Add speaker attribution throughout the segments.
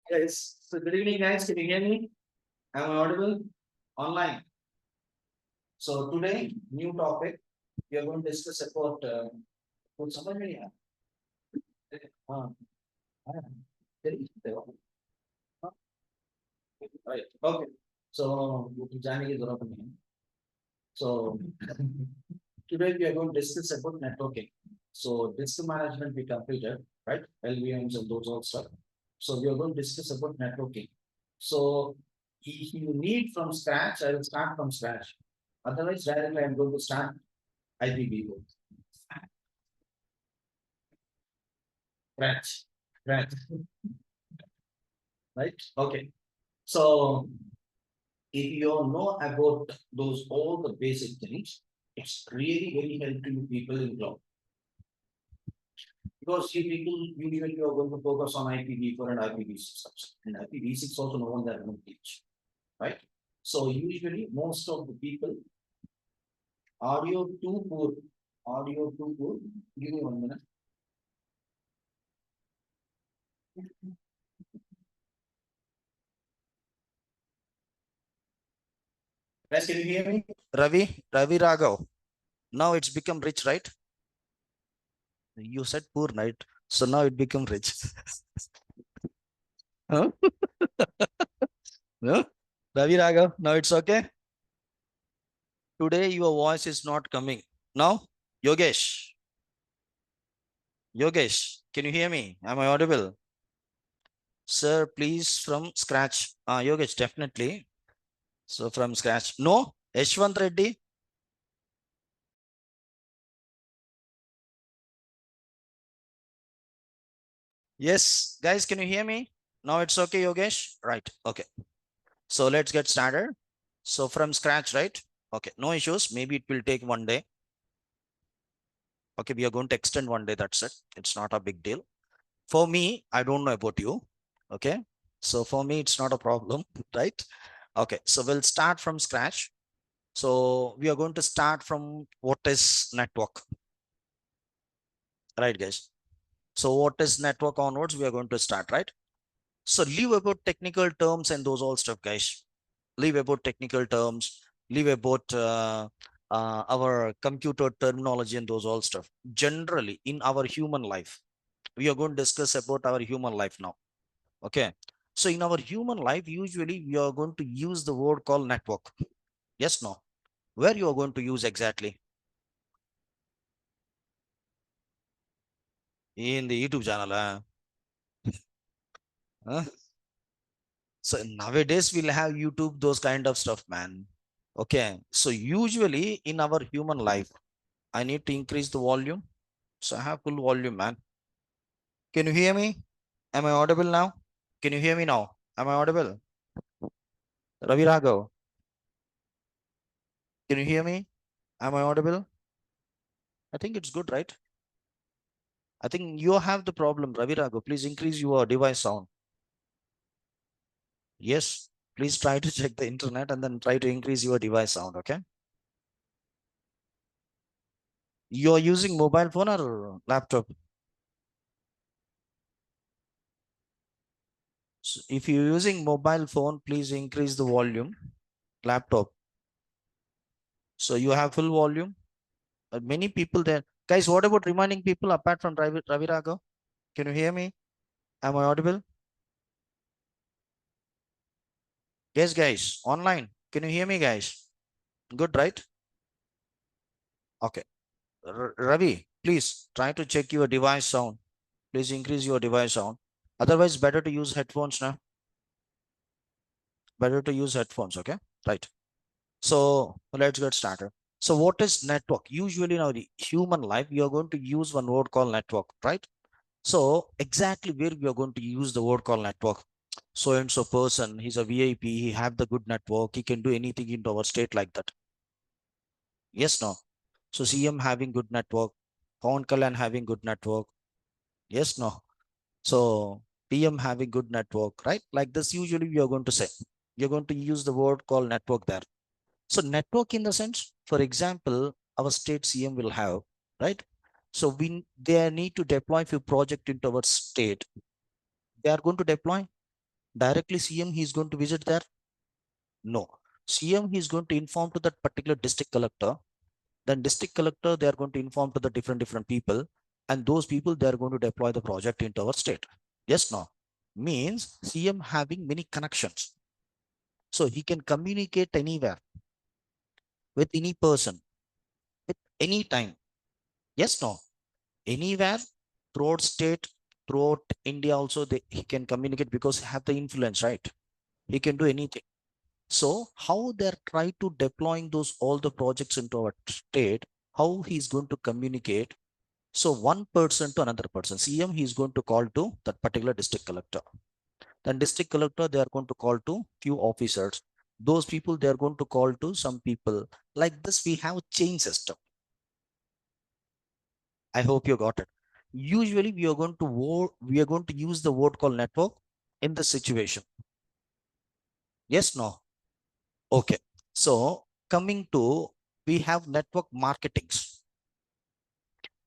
Speaker 1: Yes. So good evening, guys. Can you hear me? Am I audible? Online. So today, new topic. We are going to discuss about कुछ समझ में नहीं आया. हाँ, हाँ, चलिए, देखो. हाँ, right. Okay. So जाने की जरूरत नहीं है. So today we are going to discuss about networking. So disk management we completed, right? LVMs and those all stuff. So we are going to discuss about networking. So if you need from scratch, I will start from scratch. Otherwise, directly I'm going to start IPv4. Scratch, scratch, right? Okay. So if you know about those all the basic things, it's really very helpful to people in cloud. Because you people usually are going to focus on IPv4 and IPv6. And IPv6 also no one that will teach, right? So usually most of the people audio too poor, audio too poor. Give me 1 minute. Guys, can you hear me?
Speaker 2: Ravi Raghav. Now it's become rich, right? You said poor, right? So now it become rich. Huh? Huh? Ravi Raghav, now it's okay. Today your voice is not coming. Now, Yogesh. Yogesh, can you hear me? Am I audible? Sir, please from scratch. Yogesh, definitely. So from scratch. No, Yashwant Reddy. Yes, guys, can you hear me? Now it's okay, Yogesh? Right. Okay. So let's get started. So from scratch, right? Okay, no issues. Maybe it will take 1 day. Okay, we are going to extend 1 day. That's it. It's not a big deal. For me, I don't know about you. Okay. So for me, it's not a problem, right? Okay. So we'll start from scratch. So we are going to start from what is network, right, guys? So what is network onwards? We are going to start, right? So leave about technical terms and those all stuff, guys. Leave about technical terms. Leave about our computer terminology and those all stuff. Generally, in our human life, we are going to discuss about our human life now. Okay. So in our human life, usually we are going to use the word called network. Yes, no. Where you are going to use exactly? In the YouTube channel. Huh? So nowadays we'll have YouTube, those kind of stuff, man. Okay. So usually in our human life, I need to increase the volume. So I have full volume, man. Can you hear me? Am I audible now? Can you hear me now? Am I audible? Ravi Raghav, can you hear me? Am I audible? I think it's good, right? I think you have the problem, Ravi Raghav. Please increase your device sound. Yes, please try to check the internet and then try to increase your device sound, okay? You're using mobile phone or laptop? So if you're using mobile phone, please increase the volume. Laptop. So you have full volume. Many people there. Guys, what about reminding people apart from Ravi Raghav? Can you hear me? Am I audible? Yes, guys, online. Can you hear me, guys? Good, right? Okay. Ravi, please try to check your device sound. Please increase your device sound. Otherwise, better to use headphones now. Better to use headphones, okay? Right. So let's get started. So what is network? Usually now the human life, we are going to use one word called network, right? So exactly where we are going to use the word called network. So and so person, he's a VIP, he have the good network, he can do anything into our state like that. Yes, no. So CM having good network, Pawan Kalyan having good network. Yes, no. So PM having good network, right? Like this, usually we are going to say, you're going to use the word called network there. So network in the sense, for example, our state CM will have, right? So they need to deploy few project into our state. They are going to deploy. Directly CM, he is going to visit there? No. CM, he is going to inform to that particular district collector. Then district collector, they are going to inform to the different people, and those people, they are going to deploy the project into our state. Yes, no. Means CM having many connections. So he can communicate anywhere with any person, with any time. Yes, no. Anywhere throughout state, throughout India also, he can communicate because he have the influence, right? He can do anything. So how they're trying to deploying those all the projects into our state, how he's going to communicate. So one person to another person, CM, he's going to call to that particular district collector. Then district collector, they are going to call to few officers. Those people, they are going to call to some people. Like this, we have a chain system. I hope you got it. Usually we are going to use the word called network in the situation. Yes, no. Okay. So coming to, we have network marketings.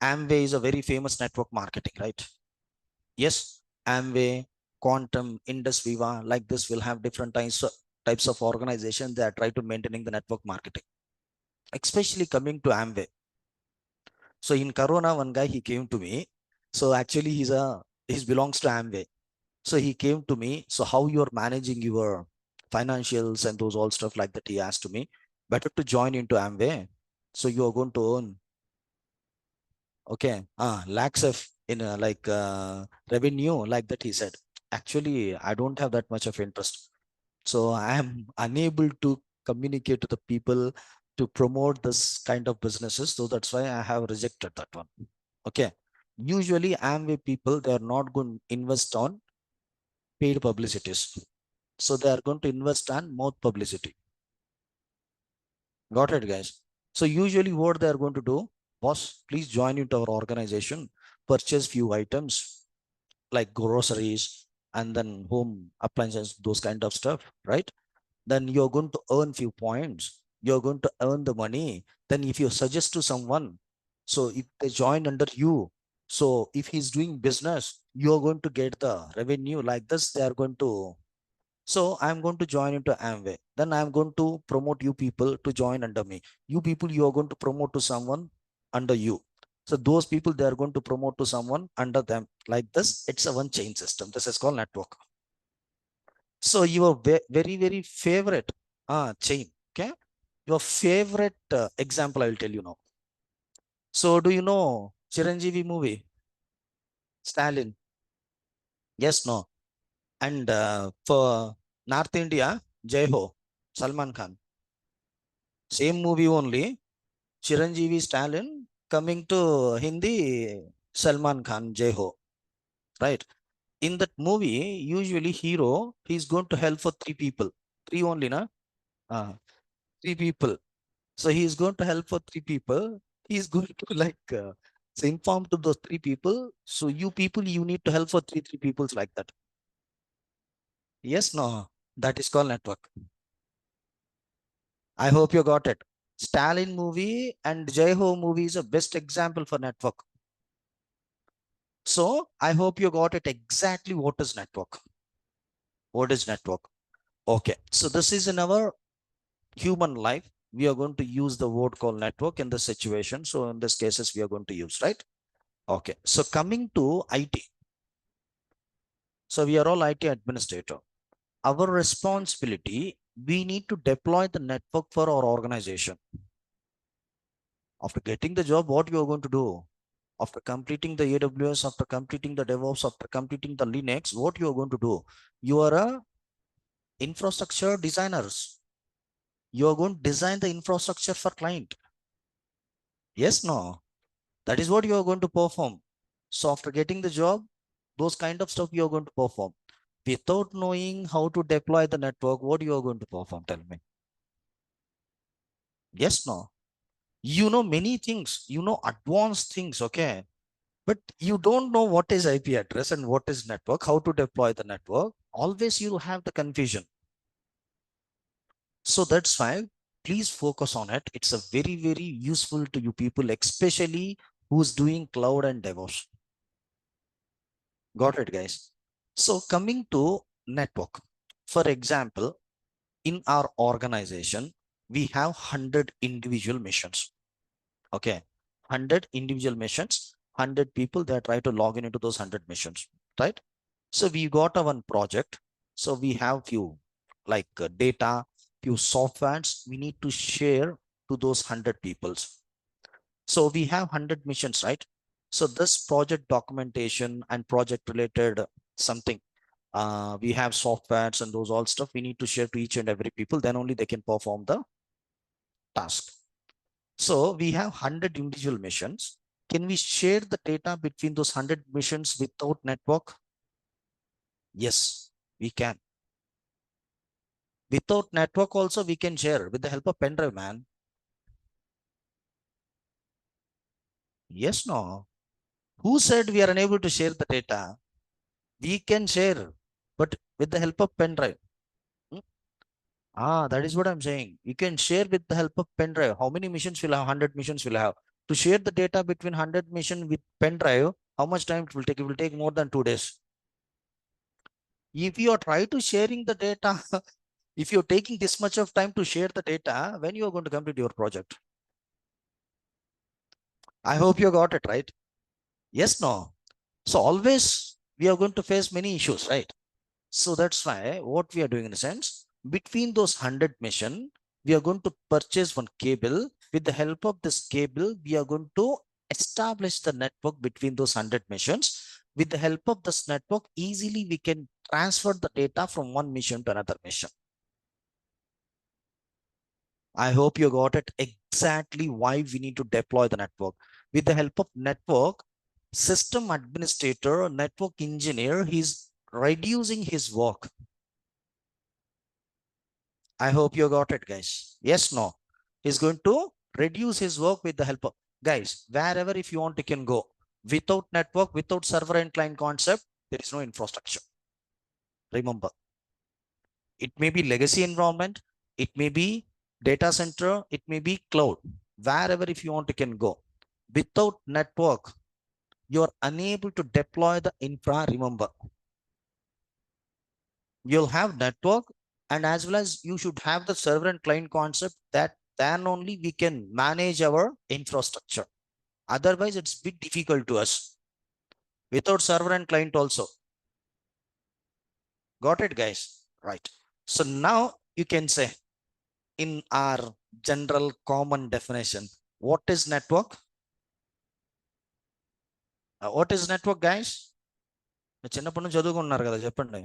Speaker 2: Amway is a very famous network marketing, right? Yes, Amway, Quantum, Indus Viva, like this will have different types of organizations that try to maintaining the network marketing. Especially coming to Amway. So in Corona, one guy, he came to me. So actually he belongs to Amway. So he came to me. So how you're managing your financials and those all stuff like that, he asked to me, better to join into Amway. So you're going to earn, okay, lakhs of in revenue, like that, he said. Actually, I don't have that much of interest. So I am unable to communicate to the people to promote this kind of businesses. So that's why I have rejected that one. Okay. Usually Amway people, they are not going to invest on paid publicities. So they are going to invest on mouth publicity. Got it, guys? So usually what they are going to do, boss, please join into our organization, purchase few items like groceries and then home appliances, those kind of stuff, right? Then you're going to earn few points. You're going to earn the money. Then if you suggest to someone, so if they join under you, so if he's doing business, you're going to get the revenue like this. They are going to, so I'm going to join into Amway. Then I'm going to promote you people to join under me. You people, you are going to promote to someone under you. So those people, they are going to promote to someone under them. Like this, it's a one chain system. This is called network. So your very, very favorite chain, okay? Your favorite example, I will tell you now. So do you know Chiranjeevi movie? Stalin? Yes, no. And for North India, Jai Ho, Salman Khan. Same movie only. Chiranjeevi Stalin, coming to Hindi, Salman Khan, Jai Ho. Right? In that movie, usually hero, he's going to help for three people. Three only, na? Three people. So he is going to help for three people. He is going to so inform to those three people. So you people, you need to help for three peoples like that. Yes, no, that is called network. I hope you got it. Stalin movie and Jai Ho movie is a best example for network. So I hope you got it exactly what is network. What is network? Okay. So this is in our human life. We are going to use the word called network in this situation. So in this cases, we are going to use, right? Okay. So coming to IT. So we are all IT administrator. Our responsibility, we need to deploy the network for our organization. After getting the job, what you are going to do? After completing the AWS, after completing the DevOps, after completing the Linux, what you are going to do? You are a infrastructure designers. You are going to design the infrastructure for client. Yes, no. That is what you are going to perform. So after getting the job, those kind of stuff you are going to perform. Without knowing how to deploy the network, what you are going to perform? Tell me. Yes, no. You know many things, you know advanced things, okay? But you don't know what is IP address and what is network, how to deploy the network. Always you'll have the confusion. So that's why please focus on it. It's a very, very useful to you people, especially who's doing cloud and DevOps. Got it, guys? So coming to network. For example, in our organization, we have 100 individual missions. Okay, 100 individual missions, 100 people that try to log in into those 100 missions, right? So we got a one project. So we have few like data, few softwares we need to share to those 100 peoples. So we have 100 missions, right? So this project documentation and project related something, we have softwares and those all stuff we need to share to each and every people, then only they can perform the task. So we have 100 individual missions. Can we share the data between those 100 missions without network? Yes, we can. Without network also we can share with the help of pen drive, man. Yes, no. Who said we are unable to share the data? We can share, but with the help of pen drive. Hmm? That is what I'm saying. You can share with the help of pen drive. How many missions will have? 100 missions will have. To share the data between 100 mission with pen drive, how much time it will take? It will take more than 2 days. If you are trying to sharing the data, if you're taking this much of time to share the data, when you are going to complete your project? I hope you got it right. Yes, no. So always we are going to face many issues, right? So that's why what we are doing in a sense, between those 100 mission, we are going to purchase one cable. With the help of this cable, we are going to establish the network between those 100 missions. With the help of this network, easily we can transfer the data from one mission to another mission. I hope you got it exactly why we need to deploy the network. With the help of network, system administrator, network engineer, he's reducing his work. I hope you got it, guys. Yes, no. He's going to reduce his work with the help of, guys, wherever if you want, you can go. Without network, without server and client concept, there is no infrastructure. Remember, it may be legacy environment, it may be data center, it may be cloud. Wherever if you want, you can go. Without network, you're unable to deploy the infra. Remember, you'll have network, and as well as you should have the server and client concept, that then only we can manage our infrastructure. Otherwise, it's a bit difficult to us without server and client also. Got it, guys? Right. So now you can say in our general common definition, what is network? What is network, guys? చిన్నప్పటి నుంచి చదువుకున్నారు కదా, చెప్పండి.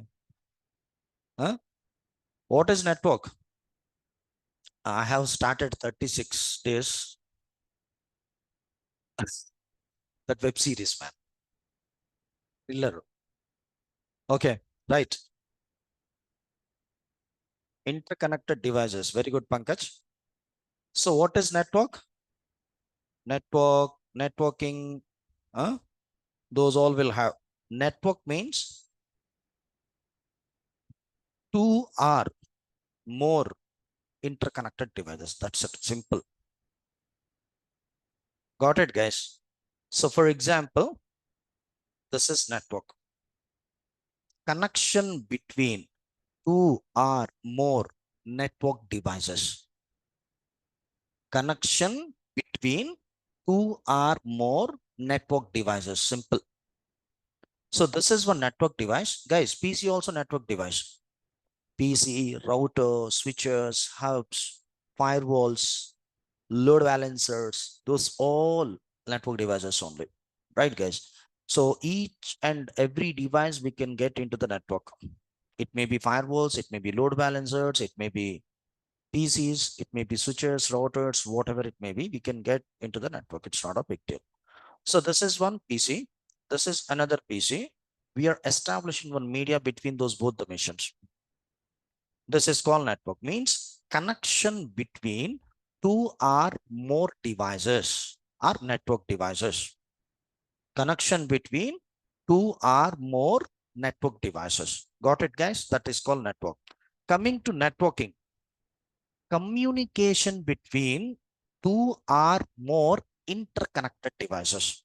Speaker 2: What is network? I have started 36 days. That web series, man. Thriller. Okay, right. Interconnected devices. Very good, Pankaj. So what is network? Network, networking, those all will have. Network means two or more interconnected devices. That's it. Simple. Got it, guys? So for example, this is network. Connection between two or more network devices. Connection between two or more network devices. Simple. So this is one network device. Guys, PC also network device. PC, router, switches, hubs, firewalls, load balancers, those all network devices only. Right, guys? So each and every device we can get into the network. It may be firewalls, it may be load balancers, it may be PCs, it may be switches, routers, whatever it may be, we can get into the network. It's not a big deal. So this is one PC. This is another PC. We are establishing one media between those both the missions. This is called network, means connection between two or more devices or network devices. Connection between two or more network devices. Got it, guys? That is called network. Coming to networking, communication between two or more interconnected devices.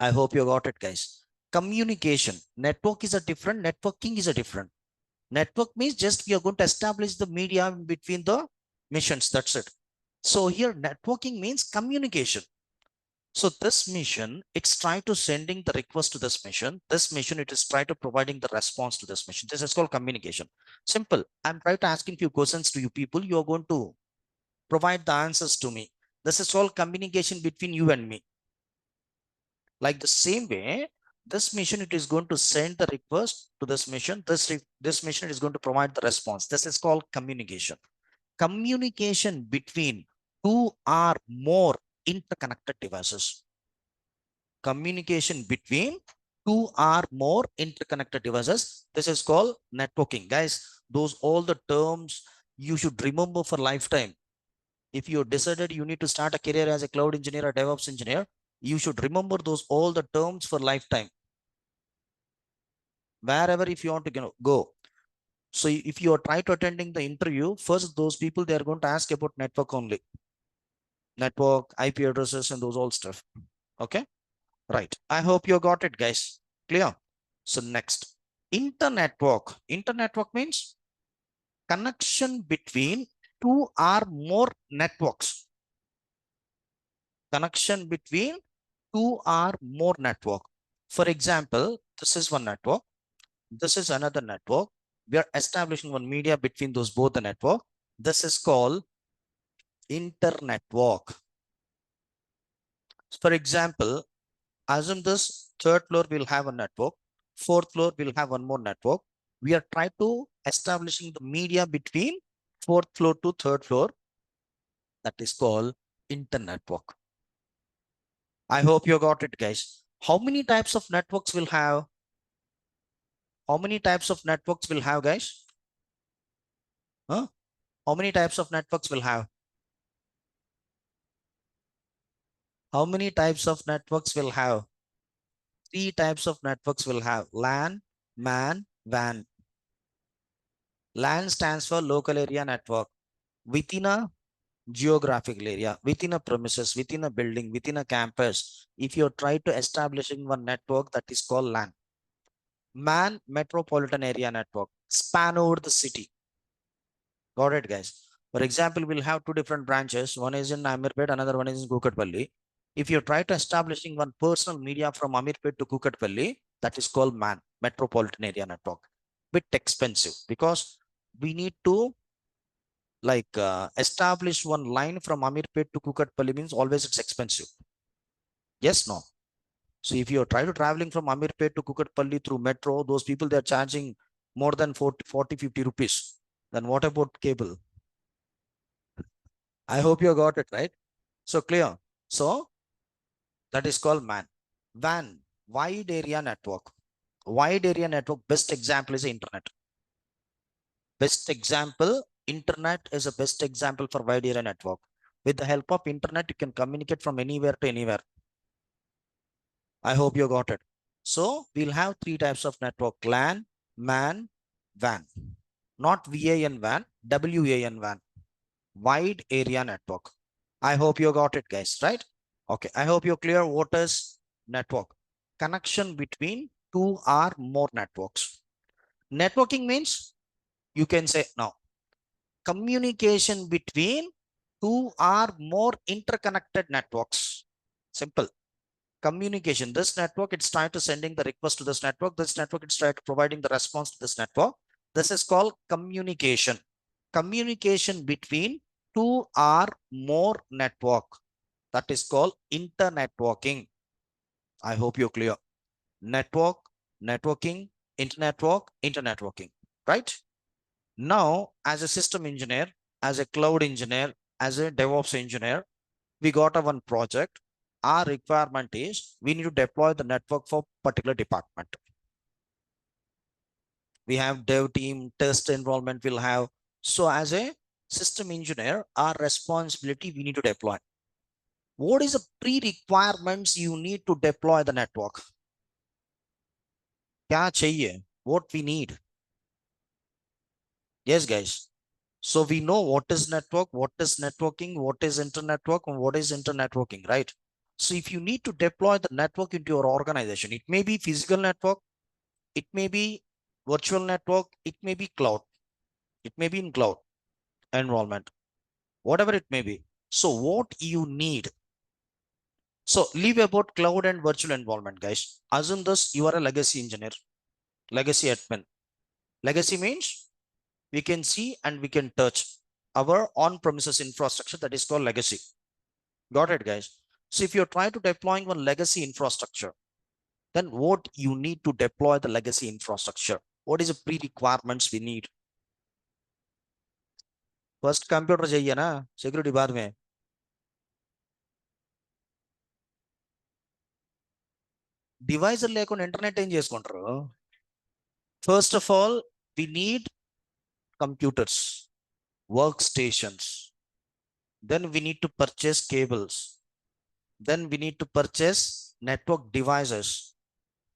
Speaker 2: I hope you got it, guys. Communication. Network is a different, networking is a different. Network means just we are going to establish the media between the missions. That's it. So here networking means communication. So this mission, it's trying to sending the request to this mission. This mission, it is trying to providing the response to this mission. This is called communication. Simple. I'm trying to asking few questions to you people. You are going to provide the answers to me. This is all communication between you and me. Like the same way, this mission, it is going to send the request to this mission. This mission is going to provide the response. This is called communication. Communication between two or more interconnected devices. Communication between two or more interconnected devices. This is called networking. Guys, those all the terms you should remember for lifetime. If you decided you need to start a career as a cloud engineer or DevOps engineer, you should remember those all the terms for lifetime. Wherever if you want to go. So if you are trying to attending the interview, first those people, they are going to ask about network only. Network, IP addresses, and those all stuff. Okay. Right. I hope you got it, guys. Clear? So next, internetwork. Internetwork means connection between two or more networks. Connection between two or more network. For example, this is one network. This is another network. We are establishing one media between those both the network. This is called internetwork. For example, assume this third floor will have a network, fourth floor will have one more network. We are trying to establishing the media between fourth floor to third floor. That is called internetwork. I hope you got it, guys. How many types of networks will have? How many types of networks will have, guys? Huh? How many types of networks will have? How many types of networks will have? Three types of networks will have: LAN, MAN, WAN. LAN stands for local area network. Within a geographical area, within a premises, within a building, within a campus, if you try to establishing one network, that is called LAN. MAN, metropolitan area network, span over the city. Got it, guys? For example, we'll have two different branches. One is in Amirpet, another one is in Kukatpalli. If you try to establishing one personal media from Amirpet to Kukatpalli, that is called MAN, metropolitan area network. Bit expensive because we need to establish one line from Amirpet to Kukatpalli means always it's expensive. Yes, no. So if you try to traveling from Amirpet to Kukatpalli through metro, those people, they're charging more than 40, 50 rupees. Then what about cable? I hope you got it, right? So clear. So that is called MAN. WAN, wide area network. Wide area network, best example is internet. Best example, internet is a best example for wide area network. With the help of internet, you can communicate from anywhere to anywhere. I hope you got it. So we'll have three types of network: LAN, MAN, WAN. Not VAN WAN, WAN WAN. Wide area network. I hope you got it, guys, right? Okay, I hope you're clear what is network. Connection between two or more networks. Networking means you can say now communication between two or more interconnected networks. Simple. Communication. This network, it's trying to sending the request to this network. This network, it's trying to providing the response to this network. This is called communication. Communication between two or more network. That is called internetworking. I hope you're clear. Network, networking, internetworking, right? Now, as a system engineer, as a cloud engineer, as a DevOps engineer, we got a one project. Our requirement is we need to deploy the network for particular department. We have dev team, test enrollment will have. So as a system engineer, our responsibility, we need to deploy. What is the pre-requirements you need to deploy the network? Kya chahiye? What we need? Yes, guys. So we know what is network, what is networking, what is internetwork, and what is internetworking, right? So if you need to deploy the network into your organization, it may be physical network, it may be virtual network, it may be cloud, it may be in cloud environment, whatever it may be. So what you need. So leave about cloud and virtual environment, guys. Assume this, you are a legacy engineer, legacy admin. Legacy means we can see and we can touch our on-premises infrastructure, that is called legacy. Got it, guys? So if you're trying to deploying one legacy infrastructure, then what you need to deploy the legacy infrastructure? What is the pre-requirements we need? First computer चाहिए ना, security बाद में. Device లేకుండా internet ఏం చేసుకుంటారు? First of all, we need computers, workstations. Then we need to purchase cables. Then we need to purchase network devices.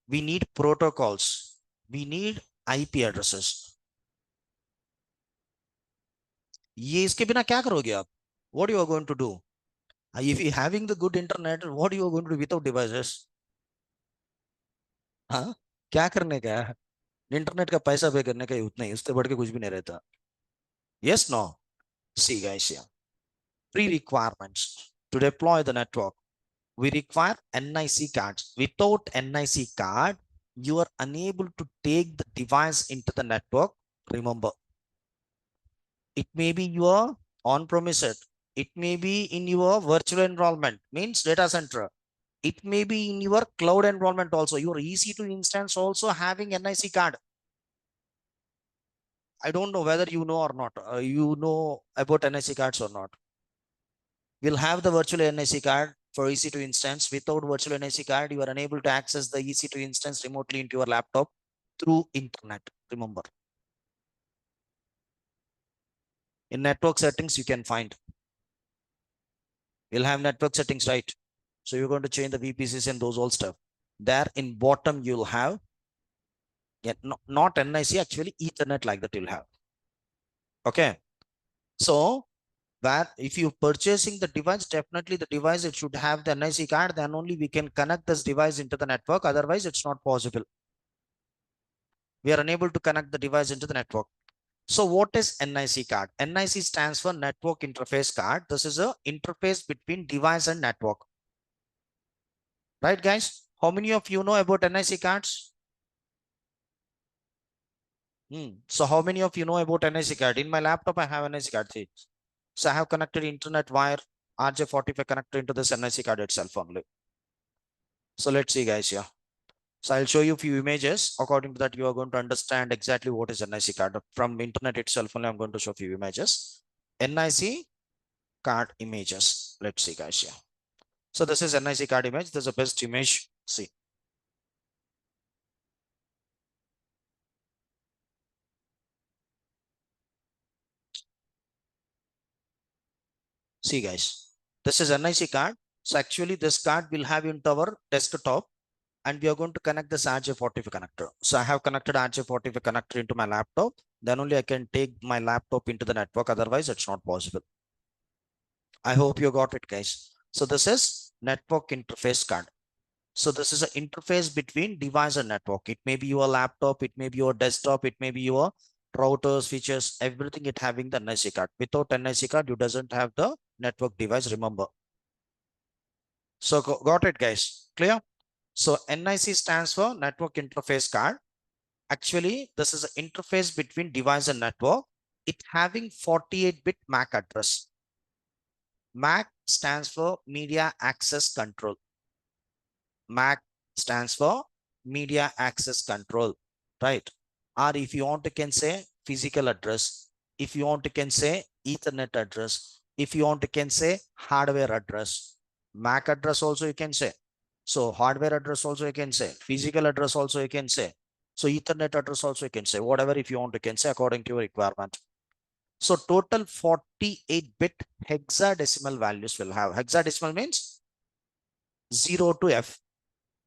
Speaker 2: We need protocols. We need IP addresses. ये इसके बिना क्या करोगे आप? What you are going to do? If you having the good internet, what you are going to do without devices? हाँ, क्या करने का है? इंटरनेट का पैसा पे करने का ही उतना ही, उससे बढ़ के कुछ भी नहीं रहता. Yes, no. See, guys, here. Pre-requirements to deploy the network. We require NIC cards. Without NIC card, you are unable to take the device into the network. Remember, it may be your on-premises. It may be in your virtual environment, means data center. It may be in your cloud environment also. Your EC2 instance also having NIC card. I don't know whether you know or not. You know about NIC cards or not. We'll have the virtual NIC card for EC2 instance. Without virtual NIC card, you are unable to access the EC2 instance remotely into your laptop through internet. Remember. In network settings, you can find. You'll have network settings, right? So you're going to change the VPCs and those all stuff. There in bottom, you'll have, yeah, not NIC, actually Ethernet like that you'll have. Okay. So that if you're purchasing the device, definitely the device, it should have the NIC card, then only we can connect this device into the network. Otherwise, it's not possible. We are unable to connect the device into the network. So what is NIC card? NIC stands for Network Interface Card. This is a interface between device and network. Right, guys? How many of you know about NIC cards? So how many of you know about NIC card? In my laptop, I have NIC card. So I have connected internet wire RJ45 connected into this NIC card itself only. So let's see, guys. Yeah. So I'll show you a few images. According to that, you are going to understand exactly what is NIC card. From internet itself only, I'm going to show a few images. NIC card images. Let's see, guys. Yeah. So this is NIC card image. This is the best image. See. See, guys. This is NIC card. So actually, this card will have into our desktop, and we are going to connect this RJ45 connector. So I have connected RJ45 connector into my laptop. Then only I can take my laptop into the network. Otherwise, it's not possible. I hope you got it, guys. So this is network interface card. So this is an interface between device and network. It may be your laptop, it may be your desktop, it may be your routers, features, everything it having the NIC card. Without NIC card, you doesn't have the network device, remember. So got it, guys. Clear? So NIC stands for Network Interface Card. Actually, this is an interface between device and network. It having 48-bit MAC address. MAC stands for Media Access Control. MAC stands for Media Access Control, right? Or if you want to can say physical address, if you want to can say Ethernet address, if you want to can say hardware address, MAC address also you can say. So hardware address also you can say, physical address also you can say. So Ethernet address also you can say, whatever if you want to can say according to your requirement. So total 48-bit hexadecimal values will have. Hexadecimal means 0 to F.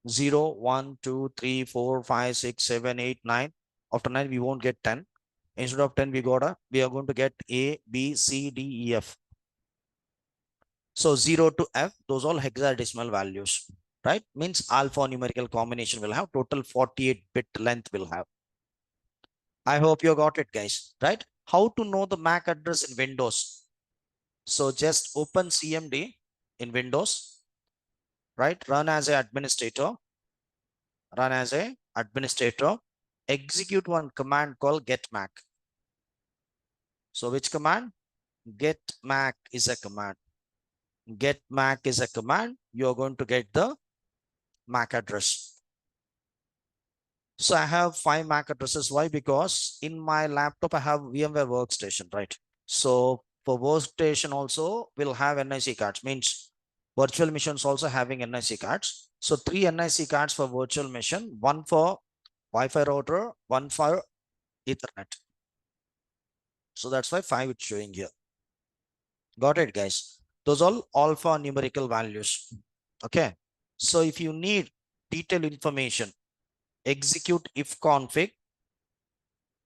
Speaker 2: 0, 1, 2, 3, 4, 5, 6, 7, 8, 9. After 9, we won't get 10. Instead of 10, we are going to get A, B, C, D, E, F. So 0 to F, those all hexadecimal values, right? Means alphanumerical combination will have total 48-bit length will have. I hope you got it, guys, right? How to know the MAC address in Windows? So just open CMD in Windows, right? Run as an administrator, execute one command called getMac. So which command? GetMac is a command. GetMac is a command. You're going to get the MAC address. So I have 5 MAC addresses. Why? Because in my laptop, I have VMware Workstation, right? So for Workstation also will have NIC cards, means virtual machines also having NIC cards. So 3 NIC cards for virtual machine, 1 for Wi-Fi router, 1 for Ethernet. So that's why 5 it's showing here. Got it, guys? Those all alphanumerical values. Okay. So if you need detailed information, execute ifconfig,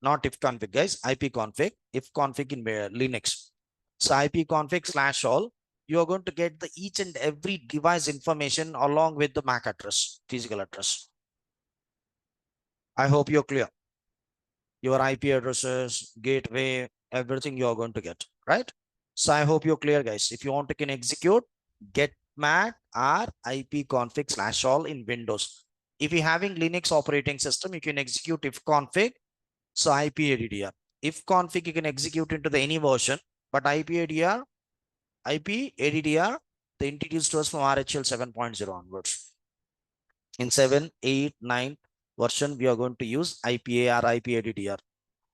Speaker 2: not ifconfig, guys, ipconfig, ifconfig in Linux. So ipconfig/all, you are going to get the each and every device information along with the MAC address, physical address. I hope you're clear. Your IP addresses, gateway, everything you're going to get, right? So I hope you're clear, guys. If you want to can execute, get MAC or ipconfig/all in Windows. If you're having Linux operating system, you can execute ifconfig. So IPADDR. Ifconfig you can execute into the any version, but IPADDR, they introduced to us from RHEL 7.0 onwards. In 7, 8, 9 version, we are going to use IPA or IPADDR.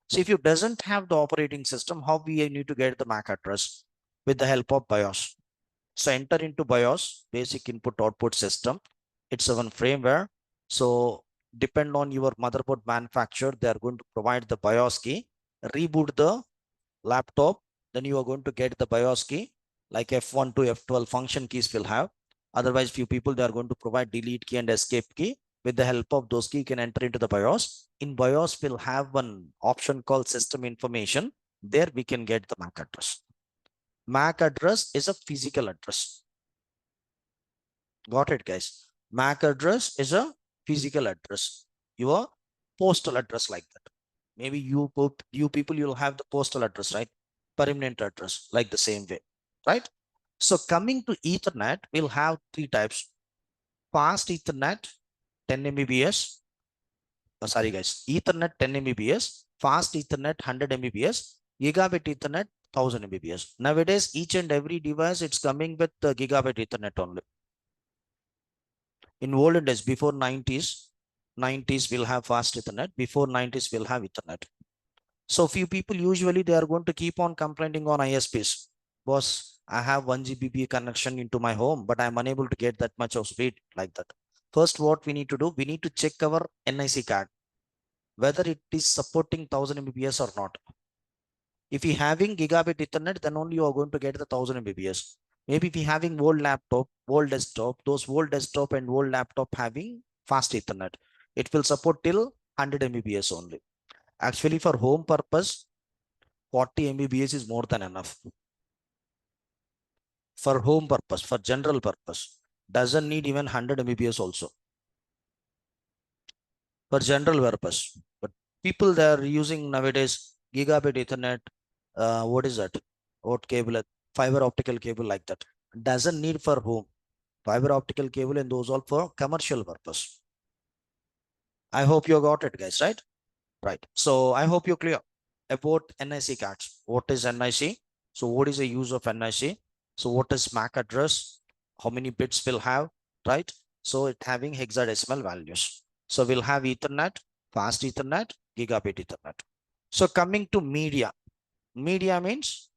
Speaker 2: So if you doesn't have the operating system, how we need to get the MAC address? With the help of BIOS. So enter into BIOS, basic input output system. It's a one firmware. So depend on your motherboard manufacturer, they are going to provide the BIOS key. Reboot the laptop, then you are going to get the BIOS key, like F1 to F12 function keys will have. Otherwise, few people, they are going to provide delete key and escape key. With the help of those key, you can enter into the BIOS. In BIOS, we'll have one option called system information. There we can get the MAC address. MAC address is a physical address. Got it, guys? MAC address is a physical address. Your postal address like that. Maybe you people, you'll have the postal address, right? Permanent address, like the same way, right? So coming to Ethernet, we'll have 3 types. Fast Ethernet, 10 Mbps. Oh, sorry, guys. Ethernet 10 Mbps, fast Ethernet 100 Mbps, gigabit Ethernet 1000 Mbps. Nowadays, each and every device, it's coming with the gigabit Ethernet only. In olden days, before 90s will have fast Ethernet. Before 90s will have Ethernet. So few people usually they are going to keep on complaining on ISPs. Boss, I have 1 Gbps connection into my home, but I'm unable to get that much of speed like that. First, what we need to do, we need to check our NIC card, whether it is supporting 1000 Mbps or not. If you having gigabit Ethernet, then only you are going to get the 1000 Mbps. Maybe if you having old laptop, old desktop, those old desktop and old laptop having fast Ethernet, it will support till 100 Mbps only. Actually, for home purpose, 40 Mbps is more than enough. For home purpose, for general purpose, doesn't need even 100 Mbps also. For general purpose, but people they are using nowadays gigabit Ethernet. What is that? What cable? Fiber optical cable like that. Doesn't need for home. Fiber optical cable and those all for commercial purpose. I hope you got it, guys, right? Right. So I hope you're clear about NIC cards. What is NIC? So what is the use of NIC? So what is MAC address? How many bits will have, right? So it having hexadecimal values. So we'll have Ethernet, fast Ethernet, gigabit Ethernet. So coming to media. Media means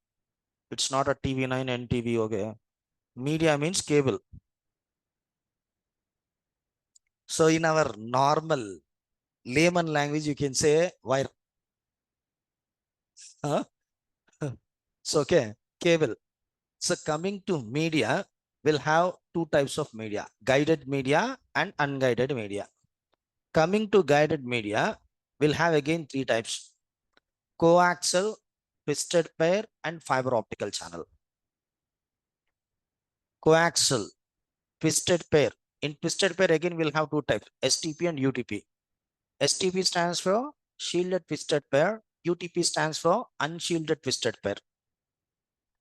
Speaker 2: it's not a TV9 NTV, okay? Media means cable. So in our normal layman language, you can say wire. Huh? So, okay, cable. So coming to media, we'll have 2 types of media, guided media and unguided media. Coming to guided media, we'll have again 3 types, coaxial, twisted pair and fiber optical channel. coaxial, twisted pair. In twisted pair, again, we'll have two types, STP and UTP. STP stands for shielded twisted pair. UTP stands for unshielded twisted pair.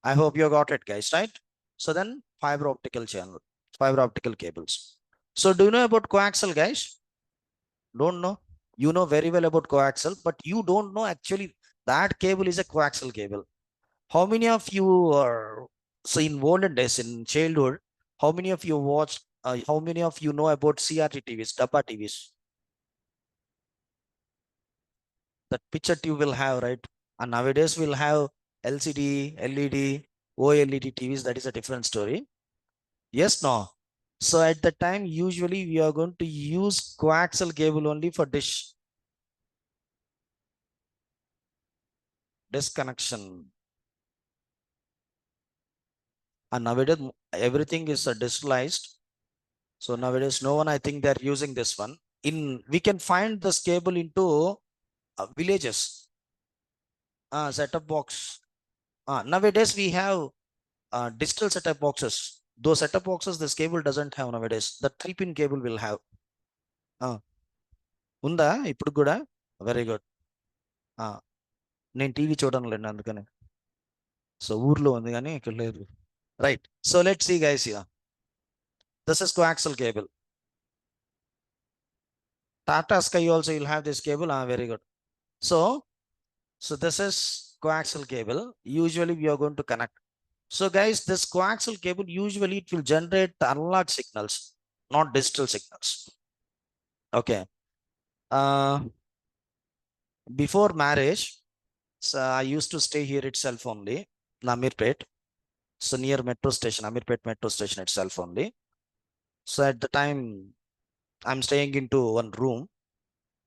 Speaker 2: I hope you got it, guys, right? So then fiber optical channel, fiber optical cables. So do you know about coaxial, guys? Don't know? You know very well about coaxial, but you don't know actually that cable is a coaxial cable. How many of you are, so in olden days, in childhood, how many of you watched, how many of you know about CRT TVs, Dabba TVs? That picture tube will have, right? And nowadays we'll have LCD, LED, OLED TVs. That is a different story. Yes, no. So at the time, usually we are going to use coaxial cable only for dish connection. And nowadays everything is digitalized. So nowadays, no one, I think they're using this one. We can find this cable into villages, setup box. Nowadays we have digital setup boxes. Those setup boxes, this cable doesn't have nowadays. The 3-pin cable will have. Unda, ఇప్పుడు కూడా very good. నేను TV చూడడం లేదు అందుకని. So ఊర్లో ఉంది కానీ ఇక్కడ లేదు. Right. So let's see guys here. This is coaxial cable. Tata Sky also you'll have this cable. Very good. So this is coaxial cable. Usually we are going to connect. So guys, this coaxial cable, usually it will generate analog signals, not digital signals. Okay. Before marriage, so I used to stay here itself only, Amirpet. So near metro station, Amirpet metro station itself only. So at the time, I'm staying into one room,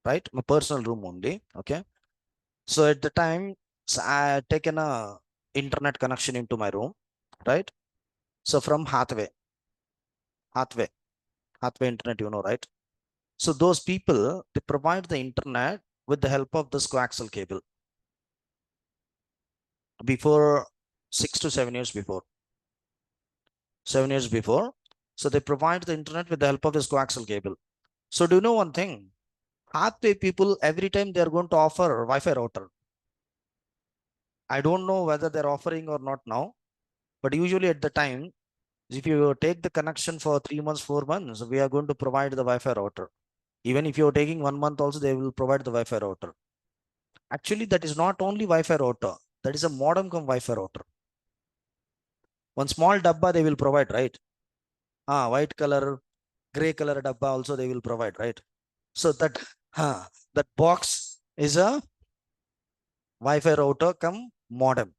Speaker 2: right? My personal room only. Okay. So at the time, so I had taken a internet connection into my room, right? So from Hathway internet, you know, right? So those people, they provide the internet with the help of this coaxial cable. Before 6 to 7 years before. 7 years before. So they provide the internet with the help of this coaxial cable. So do you know one thing? Hathway people, every time they are going to offer Wi-Fi router. I don't know whether they're offering or not now, but usually at the time, if you take the connection for 3 months, 4 months, we are going to provide the Wi-Fi router. Even if you're taking 1 month also, they will provide the Wi-Fi router. Actually, that is not only Wi-Fi router. That is a modem cum Wi-Fi router. One small dabba they will provide, right? White color, gray color dabba also they will provide, right? So that box is a Wi-Fi router cum modem.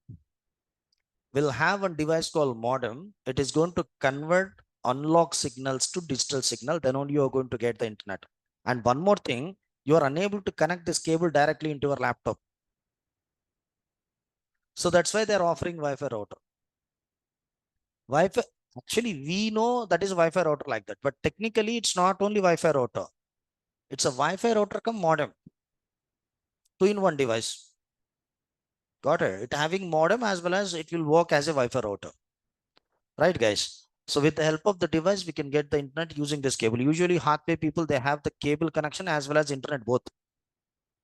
Speaker 2: We'll have a device called modem. It is going to convert analog signals to digital signal. Then only you are going to get the internet. And one more thing, you are unable to connect this cable directly into your laptop. So that's why they're offering Wi-Fi router. Wi-Fi, actually, we know that is Wi-Fi router like that, but technically it's not only Wi-Fi router. It's a Wi-Fi router come modem. 2-in-1 device. Got it? It having modem as well as it will work as a Wi-Fi router. Right, guys? So with the help of the device, we can get the internet using this cable. Usually Hathway people, they have the cable connection as well as internet both.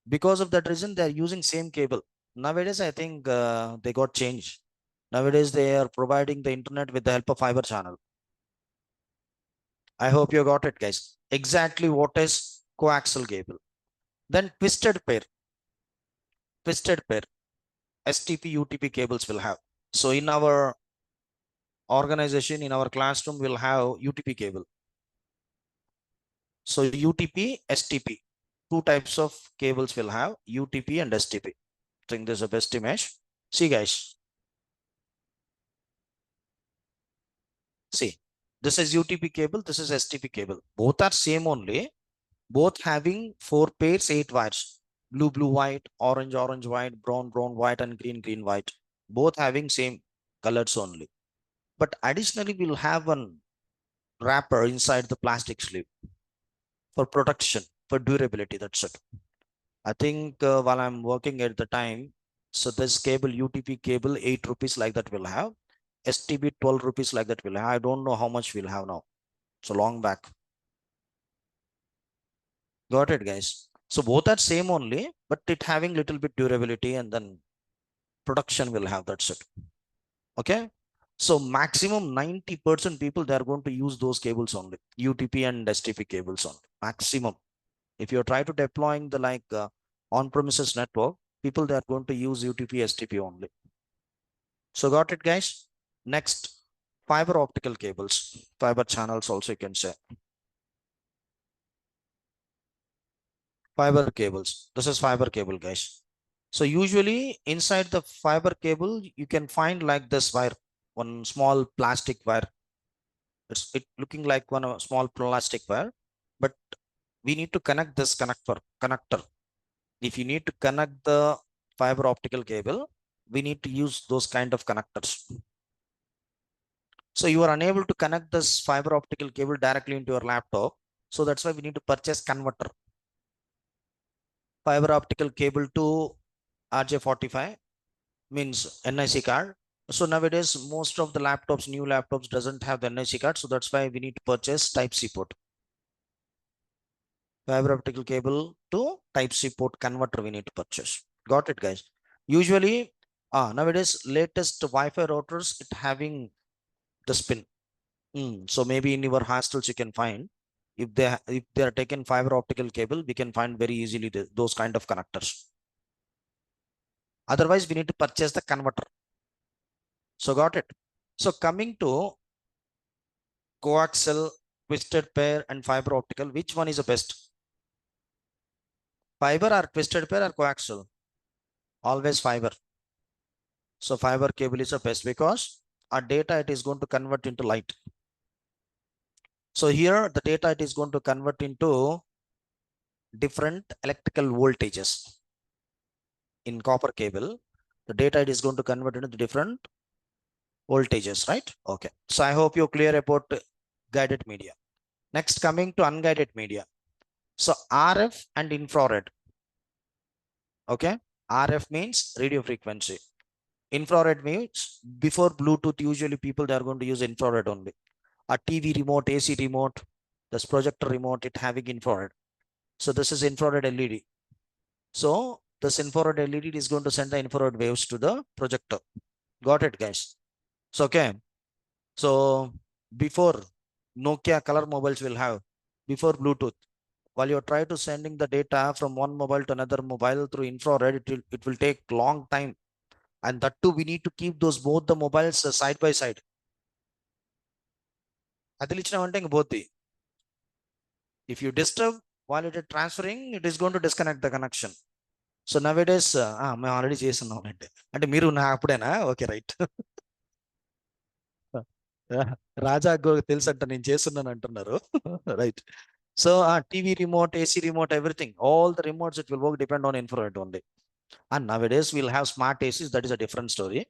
Speaker 2: Because of that reason, they're using same cable. Nowadays, I think they got changed. Nowadays, they are providing the internet with the help of fiber channel. I hope you got it, guys. Exactly what is coaxial cable. Then twisted pair. STP, UTP cables will have. So in our organization, in our classroom, we'll have UTP cable. So UTP, STP, 2 types of cables will have, UTP and STP. I think this is the best image. See, guys. See, this is UTP cable, this is STP cable. Both are same only. Both having 4 pairs, 8 wires. Blue, blue, white, orange, orange, white, brown, brown, white, and green, green, white. Both having same colors only. But additionally, we'll have one wrapper inside the plastic sleeve for protection, for durability. That's it. I think while I'm working at the time, so this cable, UTP cable, 8 rupees like that will have. STB 12 rupees like that will have. I don't know how much we'll have now. So long back. Got it, guys. So both are same only, but it having little bit durability and then production will have, that's it. Okay. So maximum 90% people, they are going to use those cables only, UTP and STP cables only, maximum. If you try to deploying the like on-premises network, people, they are going to use UTP, STP only. So got it, guys? Next, fiber optical cables, fiber channels also you can say. Fiber cables. This is fiber cable, guys. So usually inside the fiber cable, you can find like this wire, one small plastic wire. It's looking like one small plastic wire, but we need to connect this connector. If you need to connect the fiber optical cable, we need to use those kind of connectors. So you are unable to connect this fiber optical cable directly into your laptop. So that's why we need to purchase converter. Fiber optical cable to RJ45 means NIC card. So nowadays, most of the laptops, new laptops doesn't have the NIC card. So that's why we need to purchase Type-C port. Fiber optical cable to Type-C port converter we need to purchase. Got it, guys? Usually, nowadays, latest Wi-Fi routers, it having the spin. So maybe in your hostels you can find, if they are taken fiber optical cable, we can find very easily those kind of connectors. Otherwise, we need to purchase the converter. So got it. So coming to coaxial, twisted pair, and fiber optical, which one is the best? Fiber or twisted pair or coaxial? Always fiber. So fiber cable is the best because our data it is going to convert into light. So here the data it is going to convert into different electrical voltages. In copper cable, the data it is going to convert into the different voltages, right? Okay. So I hope you're clear about guided media. Next, coming to unguided media. So RF and infrared. Okay. RF means radio frequency. Infrared means before Bluetooth, usually people they are going to use infrared only. A TV remote, AC remote, this projector remote, it having infrared. So this is infrared LED. So this infrared LED is going to send the infrared waves to the projector. Got it, guys? So okay. So before Nokia color mobiles will have, before Bluetooth, while you're trying to sending the data from one mobile to another mobile through infrared, it will take long time. And that too, we need to keep those both the mobiles side by side. If you disturb while it is transferring, it is going to disconnect the connection. So nowadays, మేము already చేస్తున్నాం అంటే మీరు నా అప్పుడేనా okay right రాజా తెలుసు అంట నేను చేస్తున్నాను అంటున్నారు right so TV remote AC remote everything all the remotes it will work depend on infrared only and nowadays we'll have smart ACs, that is a different story.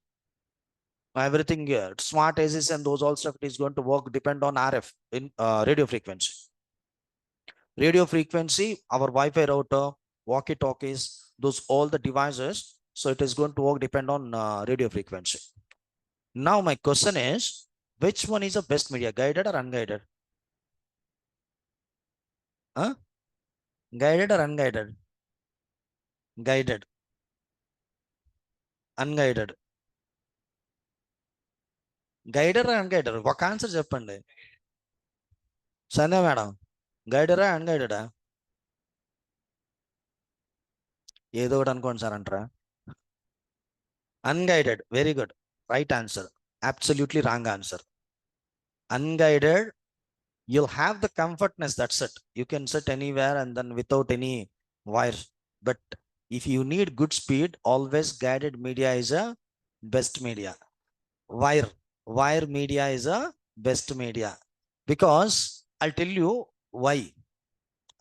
Speaker 2: Everything smart ACs and those all stuff, it is going to work depend on RF in radio frequency. Radio frequency, our Wi-Fi router, walkie-talkies, those all the devices, so it is going to work depend on radio frequency. Now my question is, which one is the best media, guided or unguided? Guided or unguided? Guided. Unguided. Guided or unguided? What answer చెప్పండి సంధ్య madam, గైడరా అన్గైడెడా? ఏదో ఒకటి అనుకోండి sir అంటారా? Unguided. Very good. Right answer. Absolutely wrong answer. Unguided, you'll have the comfortness, that's it. You can sit anywhere and then without any wire. But if you need good speed, always guided media is a best media. Wire media is a best media. Because I'll tell you why.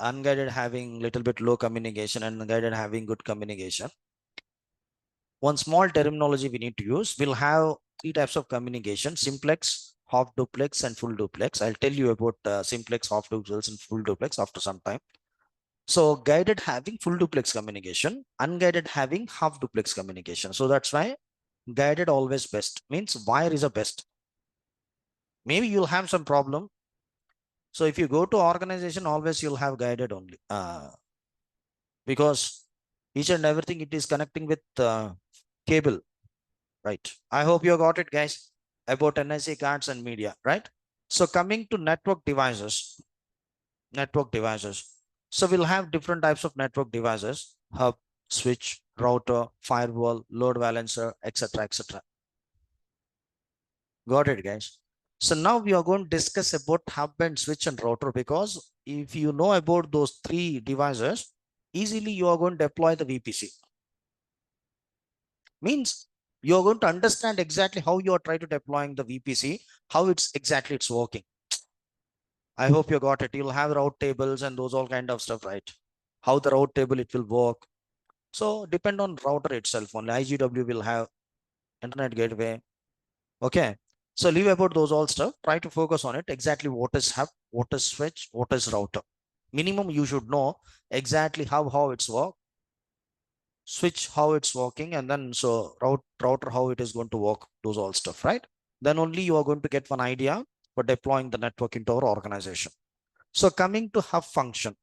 Speaker 2: Unguided having little bit low communication and guided having good communication. One small terminology we need to use. We'll have three types of communication: simplex, half duplex, and full duplex. I'll tell you about simplex, half duplex, and full duplex after some time. So guided having full duplex communication, unguided having half duplex communication. So that's why guided always best. Means wire is a best. Maybe you'll have some problem. So if you go to organization, always you'll have guided only. Because each and everything it is connecting with cable, right? I hope you got it, guys, about NIC cards and media, right? So coming to network devices, So we'll have different types of network devices: hub, switch, router, firewall, load balancer, etc., etc. Got it, guys? So now we are going to discuss about hub and switch and router, because if you know about those three devices, easily you are going to deploy the VPC. Means you are going to understand exactly how you are trying to deploying the VPC, how it's working. I hope you got it. You'll have route tables and those all kind of stuff, right? How the route table it will work. So depend on router itself. Only IGW will have internet gateway. Okay. So leave about those all stuff. Try to focus on it. Exactly what is hub, what is switch, what is router. Minimum you should know exactly how it's work, switch how it's working, and then so router how it is going to work. Those all stuff, right? Then only you are going to get one idea for deploying the network into our organization. So coming to hub function.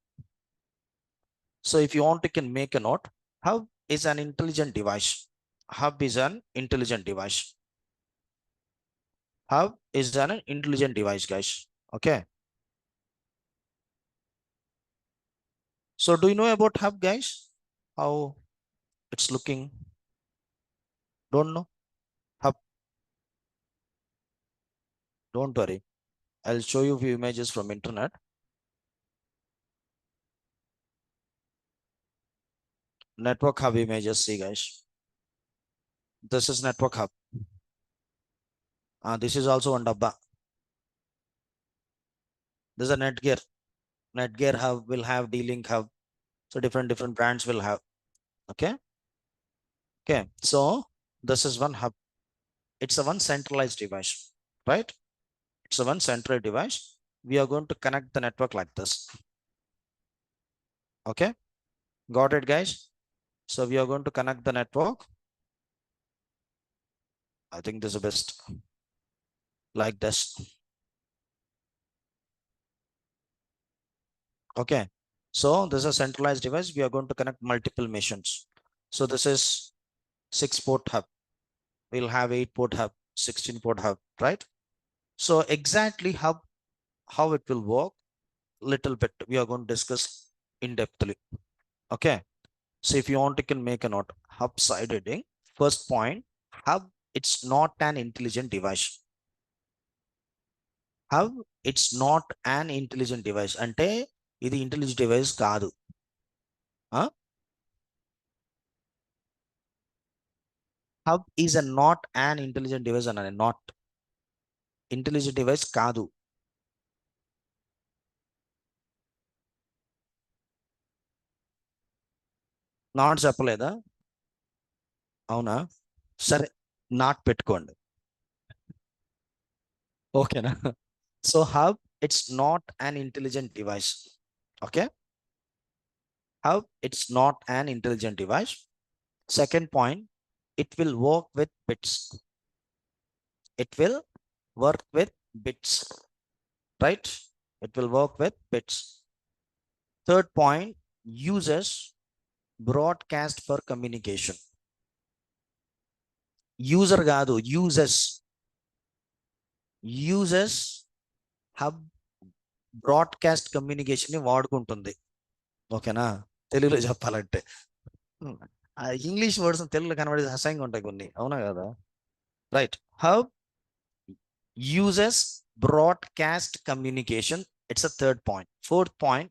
Speaker 2: So if you want, you can make a note. Hub is an intelligent device. Hub is an intelligent device. Hub is an intelligent device, guys. Okay. So do you know about hub, guys? How it's looking? Don't know? Hub. Don't worry. I'll show you a few images from internet. Network hub images, see, guys. This is network hub. This is also on Dabba. This is a Netgear. Netgear hub will have D-Link hub. So different brands will have. Okay. Okay. So this is one hub. It's a one centralized device, right? It's a one central device. We are going to connect the network like this. Okay. Got it, guys? So we are going to connect the network. I think this is the best. Like this. Okay. So this is a centralized device. We are going to connect multiple machines. So this is 6-port hub. We'll have 8-port hub, 16-port hub, right? So exactly how it will work, little bit we are going to discuss in depthly. Okay. So if you want, you can make a note. Hub side heading. First point, hub, it's not an intelligent device. Hub, it's not an intelligent device. Ante ఇది intelligent device కాదు. Hub is a not an intelligent device అన్నాను. Not intelligent device కాదు. Not చెప్పలేదా? అవునా? సరే, not పెట్టుకోండి. ఓకేనా? So hub, it's not an intelligent device. Okay. Hub, it's not an intelligent device. Second point, it will work with bits. It will work with bits, right? It will work with bits. Third point, uses broadcast for communication. User కాదు, uses hub broadcast communication ని వాడుకుంటుంది. ఓకేనా? తెలుగులో చెప్పాలంటే English words తెలుగులో కనబడేది అసహ్యంగా ఉంటాయి కొన్ని, అవునా కదా? Right. Hub uses broadcast communication. It's a third point. Fourth point,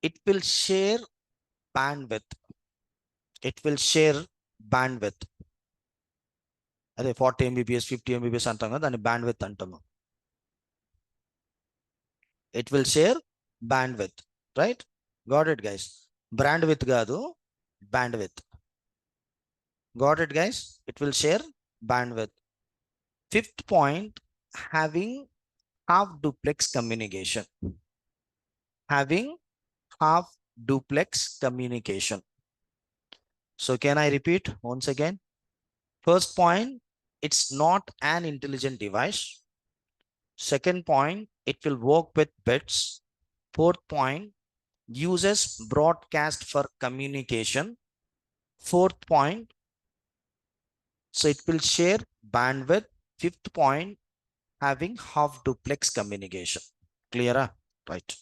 Speaker 2: it will share bandwidth. It will share bandwidth. అదే 40 Mbps 50 Mbps అంటాం కదా, దాన్ని bandwidth అంటాము. It will share bandwidth, right? Got it, guys? Bandwidth కాదు, bandwidth. Got it, guys? It will share bandwidth. Fifth point, having half duplex communication. Having half duplex communication. So can I repeat once again? First point, it's not an intelligent device. Second point, it will work with bits. Fourth point, uses broadcast for communication. Fourth point, so it will share bandwidth. Fifth point, having half duplex communication. Clear? Right.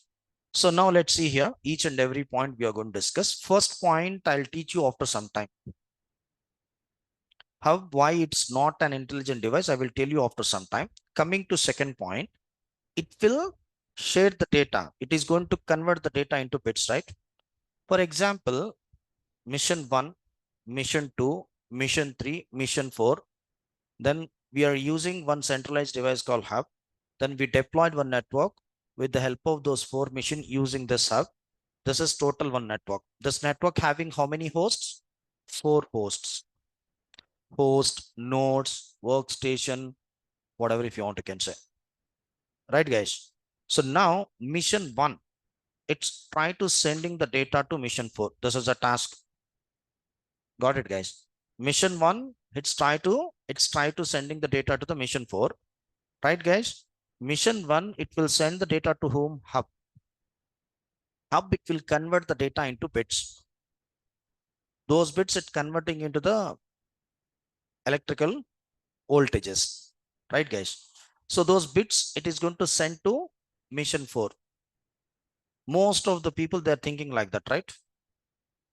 Speaker 2: So now let's see here, each and every point we are going to discuss. First point, I'll teach you after some time. Why it's not an intelligent device, I will tell you after some time. Coming to second point, it will share the data. It is going to convert the data into bits, right? For example, mission 1, mission 2, mission 3, mission 4. Then we are using one centralized device called hub. Then we deployed one network with the help of those 4 missions using this hub. This is total one network. This network having how many hosts? 4 hosts. Host, nodes, workstation, whatever if you want to can say. Right, guys? So now mission 1, it's try to sending the data to mission 4. This is a task. Got it, guys? Mission 1, it's try to sending the data to the mission 4. Right, guys? Mission 1, it will send the data to whom? Hub. Hub, it will convert the data into bits. Those bits it converting into the electrical voltages. Right, guys? So those bits it is going to send to mission 4. Most of the people they're thinking like that, right?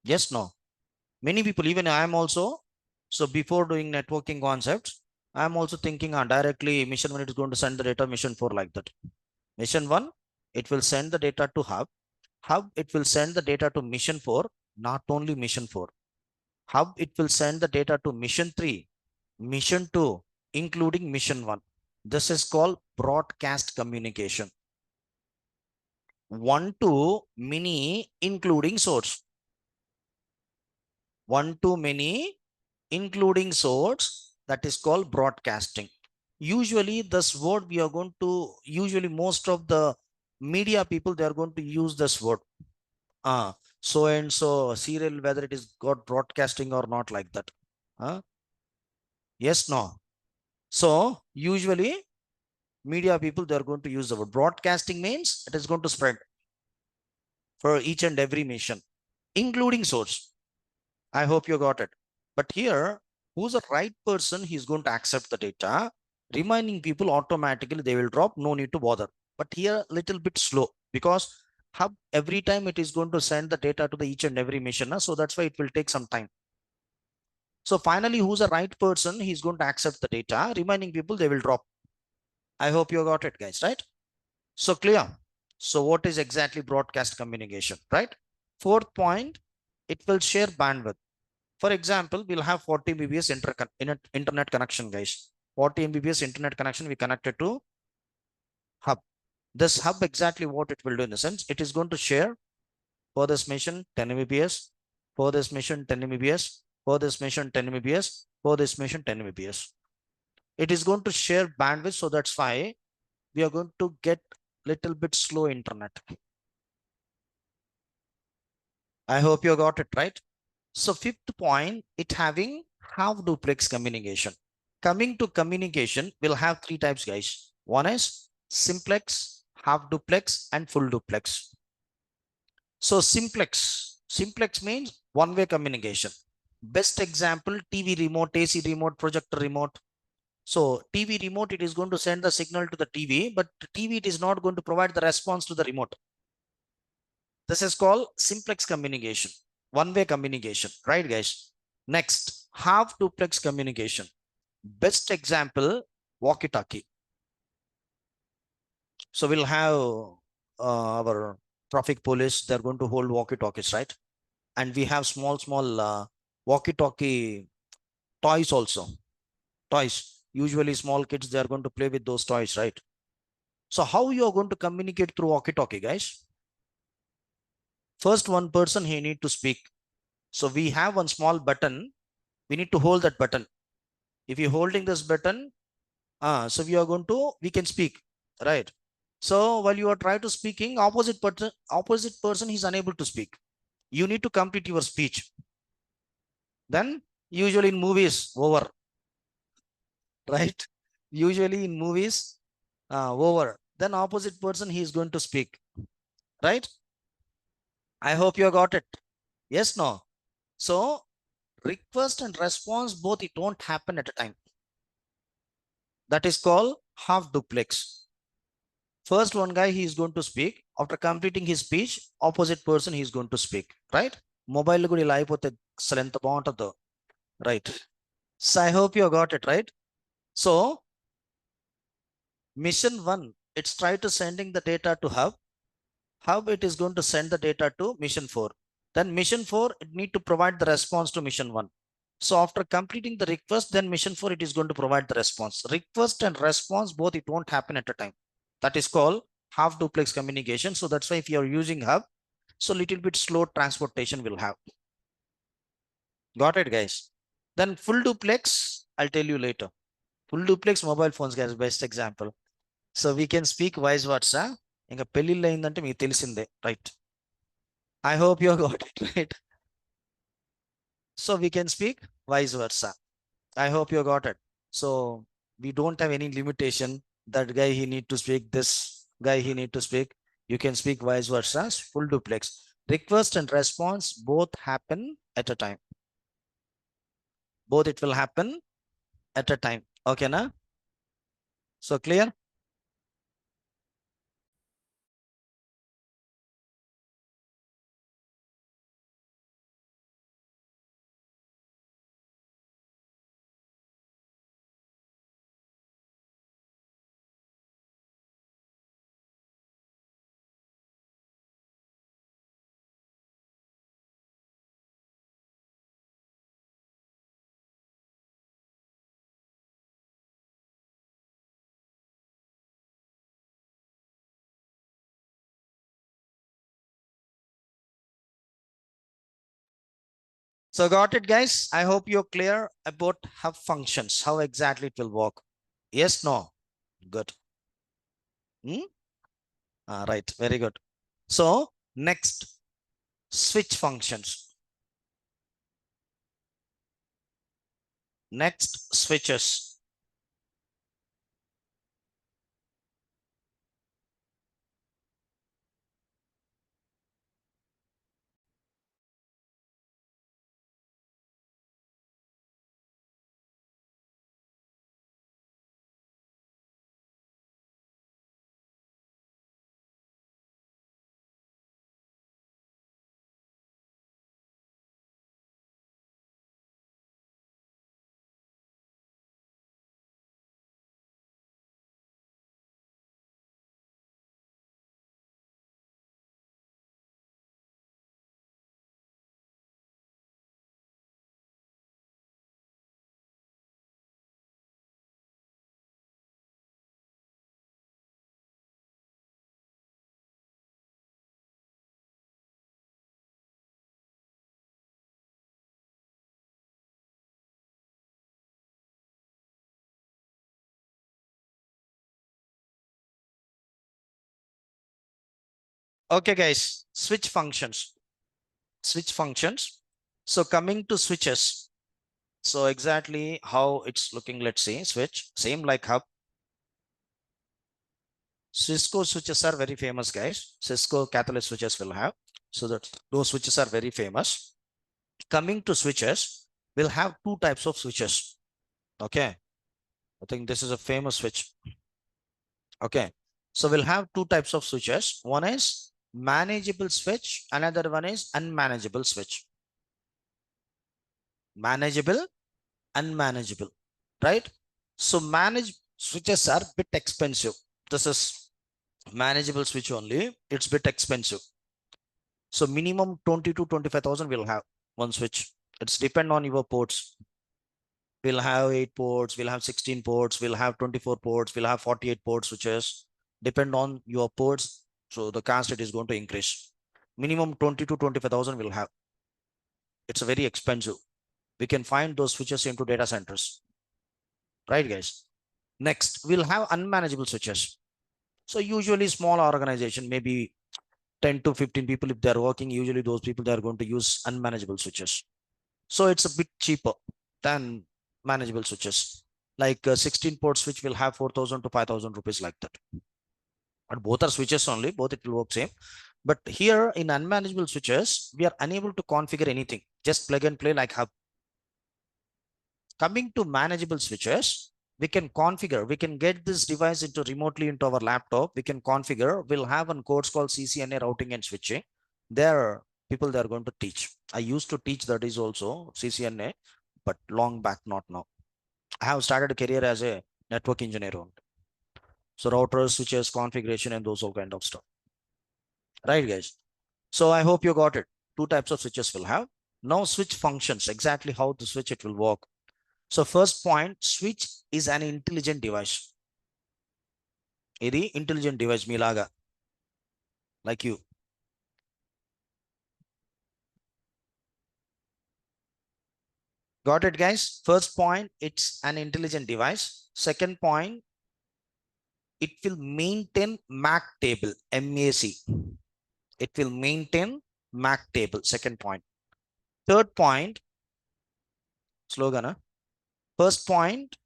Speaker 2: Yes, no. Many people, even I am also. So before doing networking concepts, I am also thinking directly mission 1 is going to send the data mission 4 like that. Mission 1, it will send the data to hub. Hub, it will send the data to mission 4, not only mission 4. Hub, it will send the data to mission 3, mission 2, including mission 1. This is called broadcast communication. One to many, including source. One to many, including source, that is called broadcasting. Usually this word we are going to, usually most of the media people, they are going to use this word. So and so serial, whether it is got broadcasting or not like that. Yes, no. So usually media people, they are going to use the word broadcasting means it is going to spread for each and every mission, including source. I hope you got it. But here, who's the right person, he's going to accept the data. Reminding people automatically they will drop, no need to bother. But here little bit slow because hub every time it is going to send the data to the each and every mission. So that's why it will take some time. So finally, who's the right person, he's going to accept the data. Reminding people they will drop. I hope you got it, guys, right? So clear. So what is exactly broadcast communication, right? Fourth point, it will share bandwidth. For example, we'll have 40 Mbps internet connection, guys. 40 Mbps internet connection we connected to hub. This hub, exactly what it will do in the sense, it is going to share for this mission 10 Mbps, for this mission 10 Mbps, for this mission 10 Mbps, for this mission 10 Mbps. It is going to share bandwidth, so that's why we are going to get little bit slow internet. I hope you got it right. So fifth point, it having half duplex communication. Coming to communication, we'll have 3 types, guys. One is simplex, half duplex, and full duplex. So simplex means one-way communication. Best example, TV remote, AC remote, projector remote. So TV remote, it is going to send the signal to the TV, but TV, it is not going to provide the response to the remote. This is called simplex communication, one-way communication, right, guys? Next, half duplex communication. Best example, walkie-talkie. So we'll have our traffic police, they're going to hold walkie-talkies, right? And we have small walkie-talkie toys also. Toys. Usually small kids, they are going to play with those toys, right? So how you are going to communicate through walkie-talkie, guys? First, one person, he need to speak. So we have one small button. We need to hold that button. If you're holding this button, so we can speak, right? So while you are trying to speaking, opposite person is unable to speak. You need to complete your speech. Then usually in movies, over. right? Usually in movies, over, then opposite person he is going to speak, right? I hope you got it. Yes, no. So request and response both it won't happen at a time. That is called half duplex. First one guy he is going to speak. After completing his speech, opposite person he is going to speak, right? Mobile కూడా ఇలా అయిపోతే అసలు ఎంత బాగుంటుందో, right? So I hope you got it, right? So mission 1, it's try to sending the data to hub. Hub it is going to send the data to mission 4. Then mission 4 it need to provide the response to mission 1. So after completing the request, then mission 4 it is going to provide the response. Request and response both it won't happen at a time. That is called half duplex communication. So that's why if you are using hub, so little bit slow transportation will have. Got it, guys? Then full duplex, I'll tell you later. Full duplex mobile phones, guys, best example. So we can speak vice versa. ఇంకా పెళ్ళిళ్ళు అయిందంటే మీకు తెలిసిందే, right? I hope you got it, right? So we can speak vice versa. I hope you got it. So we don't have any limitation. That guy he need to speak, this guy he need to speak. You can speak vice versa. Full duplex. Request and response both happen at a time. Both it will happen at a time. Okay, na? So clear? So got it, guys? I hope you're clear about hub functions, how exactly it will work. Yes, no? Good. Right, very good. So next, switch functions. Next, switches. Okay, guys, switch functions. Switch functions. So coming to switches. So exactly how it's looking, let's see, switch, same like hub. Cisco switches are very famous, guys. Cisco Catalyst switches will have. So that those switches are very famous. Coming to switches, we'll have two types of switches. Okay. I think this is a famous switch. Okay. So we'll have two types of switches. One is manageable switch. Another one is unmanageable switch. Manageable, unmanageable, right? So manage switches are bit expensive. This is manageable switch only. It's bit expensive. So minimum 20 to 25,000 will have one switch. It's depend on your ports. We'll have 8 ports, we'll have 16 ports, we'll have 24 ports, we'll have 48 ports switches. Depend on your ports. So the cost it is going to increase. Minimum 20 to 25,000 will have. It's a very expensive. We can find those switches into data centers. Right, guys? Next, we'll have unmanageable switches. So usually small organization, maybe 10 to 15 people, if they're working, usually those people, they're going to use unmanageable switches. So it's a bit cheaper than manageable switches. like 16 port switch will have 4,000 to 5,000 rupees like that. And both are switches only, both it will work same. But here in unmanageable switches, we are unable to configure anything. Just plug and play like hub. Coming to manageable switches, we can configure, we can get this device into remotely into our laptop. We can configure, we'll have a course called CCNA routing and switching. There are people they are going to teach. I used to teach that is also CCNA, but long back, not now. I have started a career as a network engineer only. So routers, switches, configuration, and those all kind of stuff. Right, guys? So I hope you got it. Two types of switches will have. Now switch functions, exactly how the switch it will work. So first point, switch is an intelligent device. Idi intelligent device milaga, like you. Got it, guys? First point, it's an intelligent device. Second point, it will maintain MAC table, MAC. It will maintain MAC table, second point. Third point, slogan, huh? First point,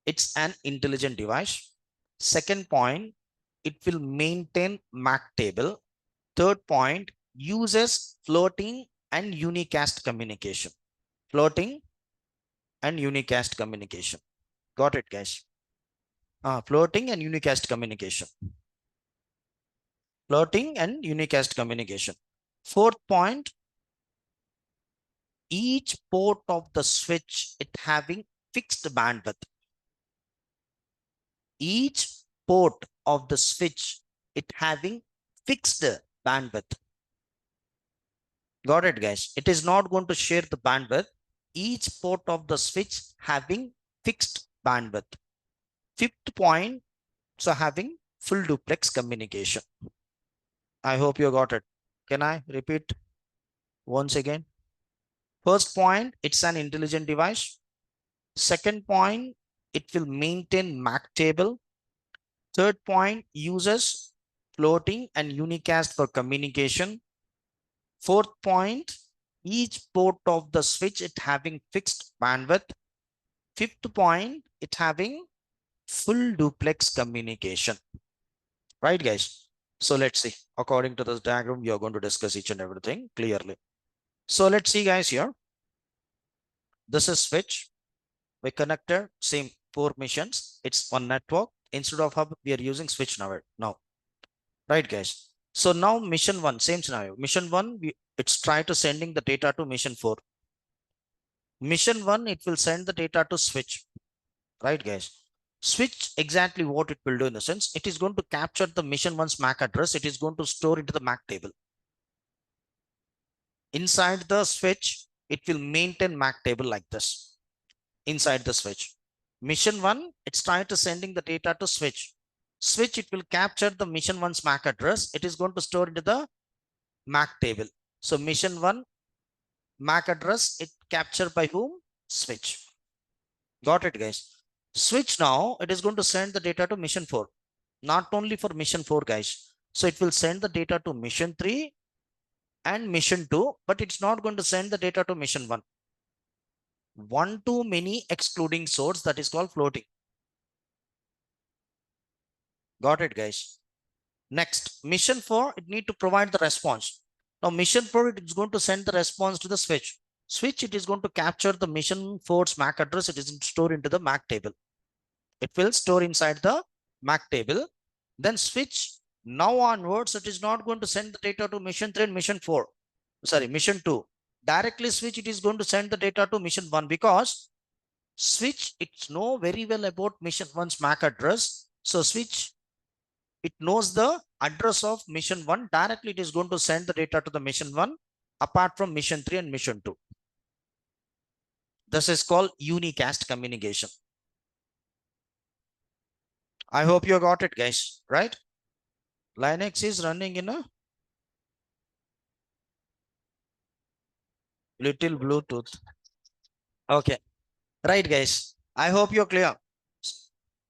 Speaker 2: it's an intelligent device. Second point, it will maintain MAC table. Third point, uses floating and unicast communication. Floating and unicast communication. Got it, guys? Floating and unicast communication. Floating and unicast communication. Fourth point, each port of the switch, it having fixed bandwidth. Each port of the switch, it having fixed bandwidth. Got it, guys? It is not going to share the bandwidth. Each port of the switch having fixed bandwidth. Fifth point, so having full duplex communication. I hope you got it. Can I repeat once again? First point, it's an intelligent device. Second point, it will maintain MAC table. Third point, uses floating and unicast for communication. Fourth point, each port of the switch, it having fixed bandwidth. Fifth point, it having full duplex communication. Right, guys? So let's see. According to this diagram, we are going to discuss each and everything clearly. So let's see, guys, here. This is switch. We connected same 4 missions. It's one network. Instead of hub, we are using switch now. Right, guys? So now mission 1, same scenario. Mission 1, it's try to sending the data to mission 4. Mission 1, it will send the data to switch. Right, guys? Switch, exactly what it will do in the sense, it is going to capture the mission 1's MAC address. It is going to store into the MAC table. Inside the switch, it will maintain MAC table like this. Inside the switch. Mission 1, it's trying to sending the data to switch. Switch, it will capture the mission 1's MAC address. It is going to store into the MAC table. So mission 1 MAC address, it captured by whom? Switch. Got it, guys? Switch now, it is going to send the data to mission 4. Not only for mission 4, guys. So it will send the data to mission 3 and mission 2, but it's not going to send the data to mission 1. One to many excluding source, that is called floating. Got it, guys? Next, mission 4, it need to provide the response. Now mission 4, it is going to send the response to the switch. Switch, it is going to capture the mission 4's MAC address. It is stored into the MAC table. It will store inside the MAC table. Then switch, now onwards, it is not going to send the data to mission 3 and mission 4. Sorry, mission 2. Directly switch, it is going to send the data to mission 1 because switch, it's know very well about mission 1's MAC address. So switch, it knows the address of mission 1. Directly, it is going to send the data to the mission 1 apart from mission 3 and mission 2. This is called unicast communication. I hope you got it, guys, right? Linux is running in a little Bluetooth. Okay, right, guys. I hope you're clear.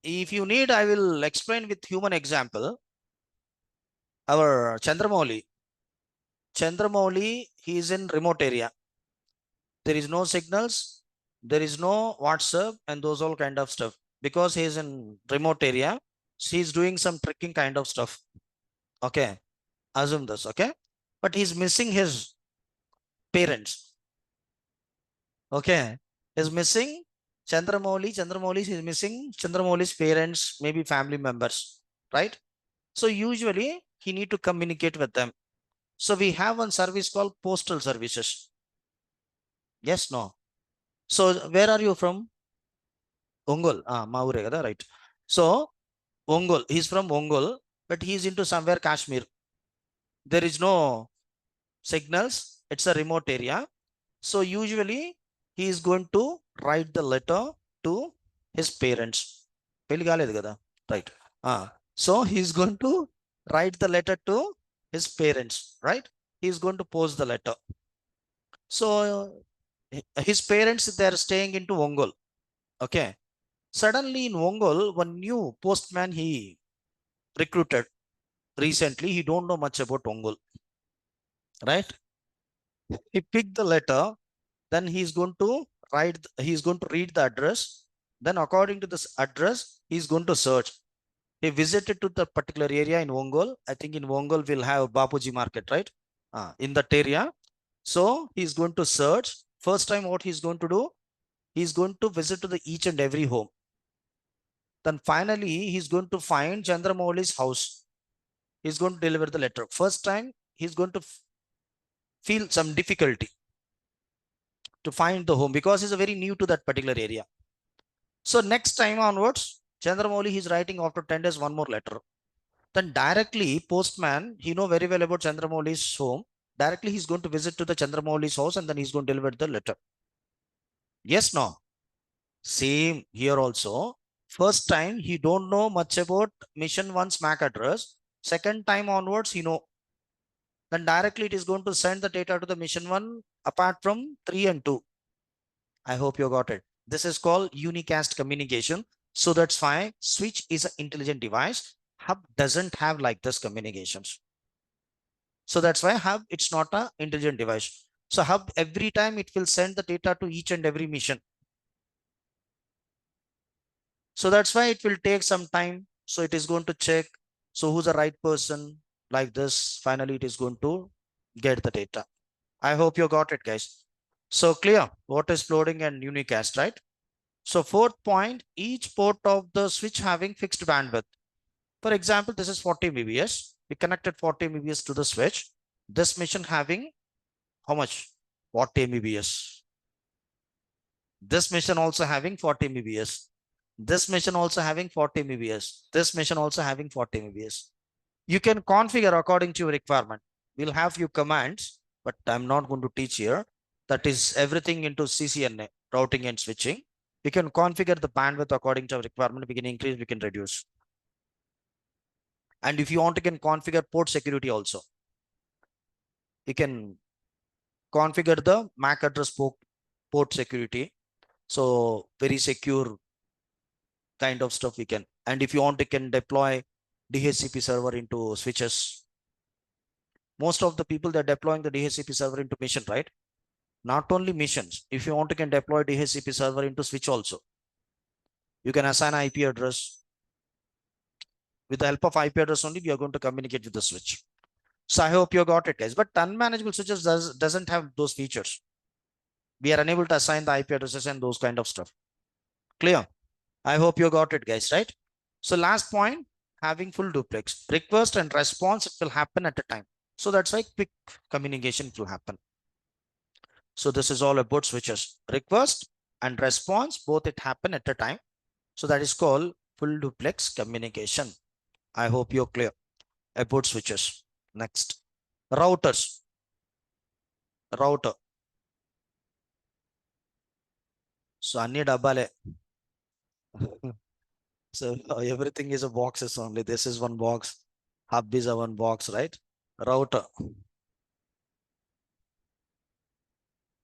Speaker 2: If you need, I will explain with human example. Our Chandramouli, he is in remote area. There is no signals. there is no WhatsApp and those all kind of stuff because he is in remote area. He's doing some tricking kind of stuff. Okay, assume this. Okay, but he's missing his parents. Okay, he's missing Chandramouli. Chandramouli is missing Chandramouli's parents, maybe family members, right? So usually he need to communicate with them. So we have one service called postal services. Yes, no. So where are you from? Ongol. Ah, Maure, kada, right? So Ongol, he's from Ongol, but he's into somewhere Kashmir. There is no signals. It's a remote area. So usually he is going to write the letter to his parents. Pelli కాలేదు కదా, right? So he's going to write the letter to his parents, right? He's going to post the letter. So his parents, they're staying into Ongol. Okay. Suddenly in Ongol, one new postman he recruited recently. He don't know much about Ongol, right? He picked the letter, then he's going to he's going to read the address. Then according to this address, he's going to search. He visited to the particular area in Ongol. I think in Ongol we'll have Bapuji market, right? In that area. So he's going to search. First time what he's going to do, he's going to visit to the each and every home. Then finally, he's going to find Chandramouli's house. He's going to deliver the letter. First time, he's going to feel some difficulty to find the home because he's very new to that particular area. So next time onwards, Chandramouli is writing after 10 days one more letter. Then directly, postman, he know very well about Chandramouli's home. Directly, he's going to visit to the Chandramouli's house and then he's going to deliver the letter. Yes, no. Same here also. First time, he don't know much about mission 1's MAC address. Second time onwards, he know. Then directly it is going to send the data to the mission 1 apart from 3 and 2. I hope you got it. This is called unicast communication. So that's why switch is an intelligent device. Hub doesn't have like this communications. So that's why hub, it's not an intelligent device. So hub, every time it will send the data to each and every mission. So that's why it will take some time. So it is going to check. So who's the right person like this? Finally, it is going to get the data. I hope you got it, guys. So clear what is floating and unicast, right? So fourth point, each port of the switch having fixed bandwidth. For example, this is 40 Mbps. We connected 40 Mbps to the switch. This mission having how much? 40 Mbps. This mission also having 40 Mbps. This mission also having 40 Mbps. This mission also having 40 Mbps. You can configure according to your requirement. We'll have few commands, but I'm not going to teach here. That is everything into CCNA, routing and switching. We can configure the bandwidth according to our requirement. We can increase, we can reduce. And if you want, you can configure port security also. You can configure the MAC address port security. So very secure kind of stuff we can. And if you want, you can deploy DHCP server into switches. Most of the people, they're deploying the DHCP server into mission, right? Not only missions. If you want, you can deploy DHCP server into switch also. You can assign IP address. With the help of IP address only, we are going to communicate with the switch. So I hope you got it, guys. But unmanageable switches doesn't have those features. We are unable to assign the IP addresses and those kind of stuff. Clear? I hope you got it, guys, right? So last point, having full duplex. Request and response, it will happen at a time. So that's why quick communication will happen. So this is all about switches. Request and response, both it happen at a time. So that is called full duplex communication. I hope you're clear about switches. Next, routers. Router. So I need a So everything is a boxes only. This is one box. Hub is a one box, right? Router.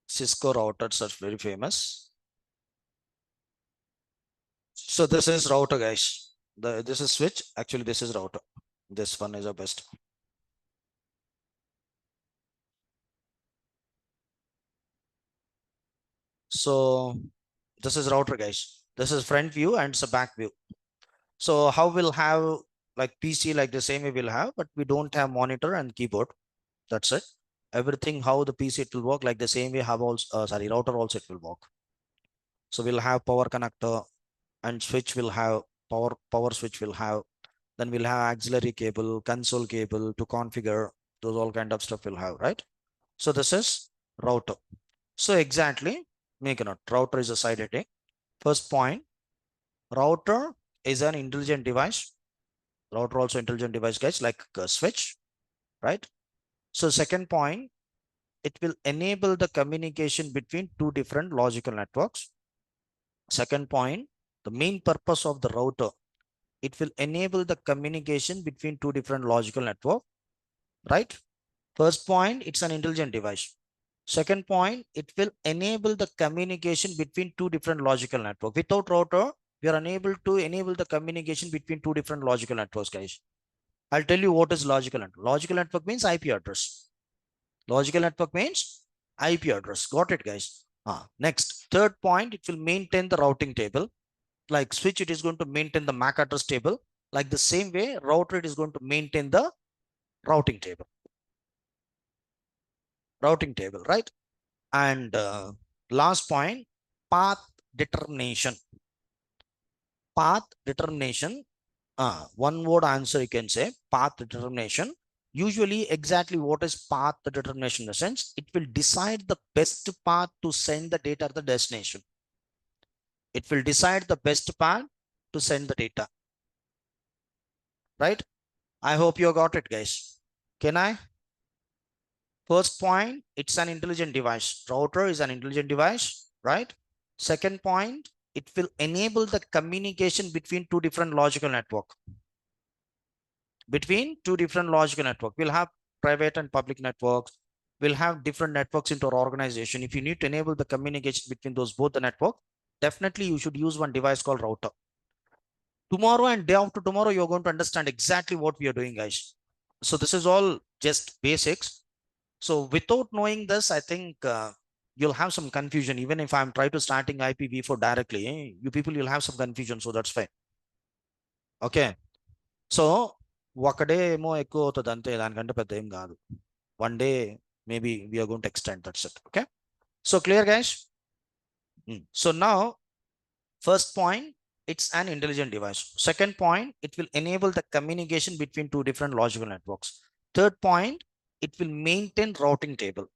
Speaker 2: Cisco routers are very famous. So this is router, guys. This is switch. Actually, this is router. This one is the best. So This is router, guys. This is front view and it's a back view. So how we'll have like PC like the same way we'll have, but we don't have monitor and keyboard. That's it. Everything how the PC it will work like the same way have also sorry router also it will work. So we'll have power connector and switch will have power switch will have. Then we'll have auxiliary cable, console cable to configure those all kind of stuff we'll have, right? So this is router. So exactly make a note. Router is a side heading. First point, router is an intelligent device. Router also intelligent device, guys, like a switch, right? So second point, it will enable the communication between two different logical networks. Second point, the main purpose of the router, it will enable the communication between two different logical network, right? First point, it's an intelligent device. Second point, it will enable the communication between two different logical network. Without router, we are unable to enable the communication between two different logical networks, guys. I'll tell you what is logical network. Logical network means IP address. Logical network means IP address. Got it, guys? Next, third point, it will maintain the routing table. Like switch, it is going to maintain the MAC address table. Like the same way, router, it is going to maintain the routing table. Routing table, right? And last point, path determination. Path determination. One word answer you can say path determination. Usually exactly what is path determination in the sense, it will decide the best path to send the data to the destination. It will decide the best path to send the data. Right? I hope you got it, guys. Can I? First point, it's an intelligent device. Router is an intelligent device, right? Second point, it will enable the communication between two different logical network. Between two different logical network, we'll have private and public networks. We'll have different networks into our organization. If you need to enable the communication between those both the network, definitely you should use one device called router. Tomorrow and day after tomorrow, you're going to understand exactly what we are doing, guys. So this is all just basics. So without knowing this, I think you'll have some confusion. Even if I'm trying to starting IPv4 directly, you people will have some confusion. So that's fine. Okay. So ఒకడే ఏమో ఎక్కువ అవుతుంది అంతే, దానికంటే పెద్ద ఏం కాదు. One day maybe we are going to extend, that's it. Okay. So clear, guys? So now first point, it's an intelligent device. Second point, it will enable the communication between two different logical networks. Third point, it will maintain routing table.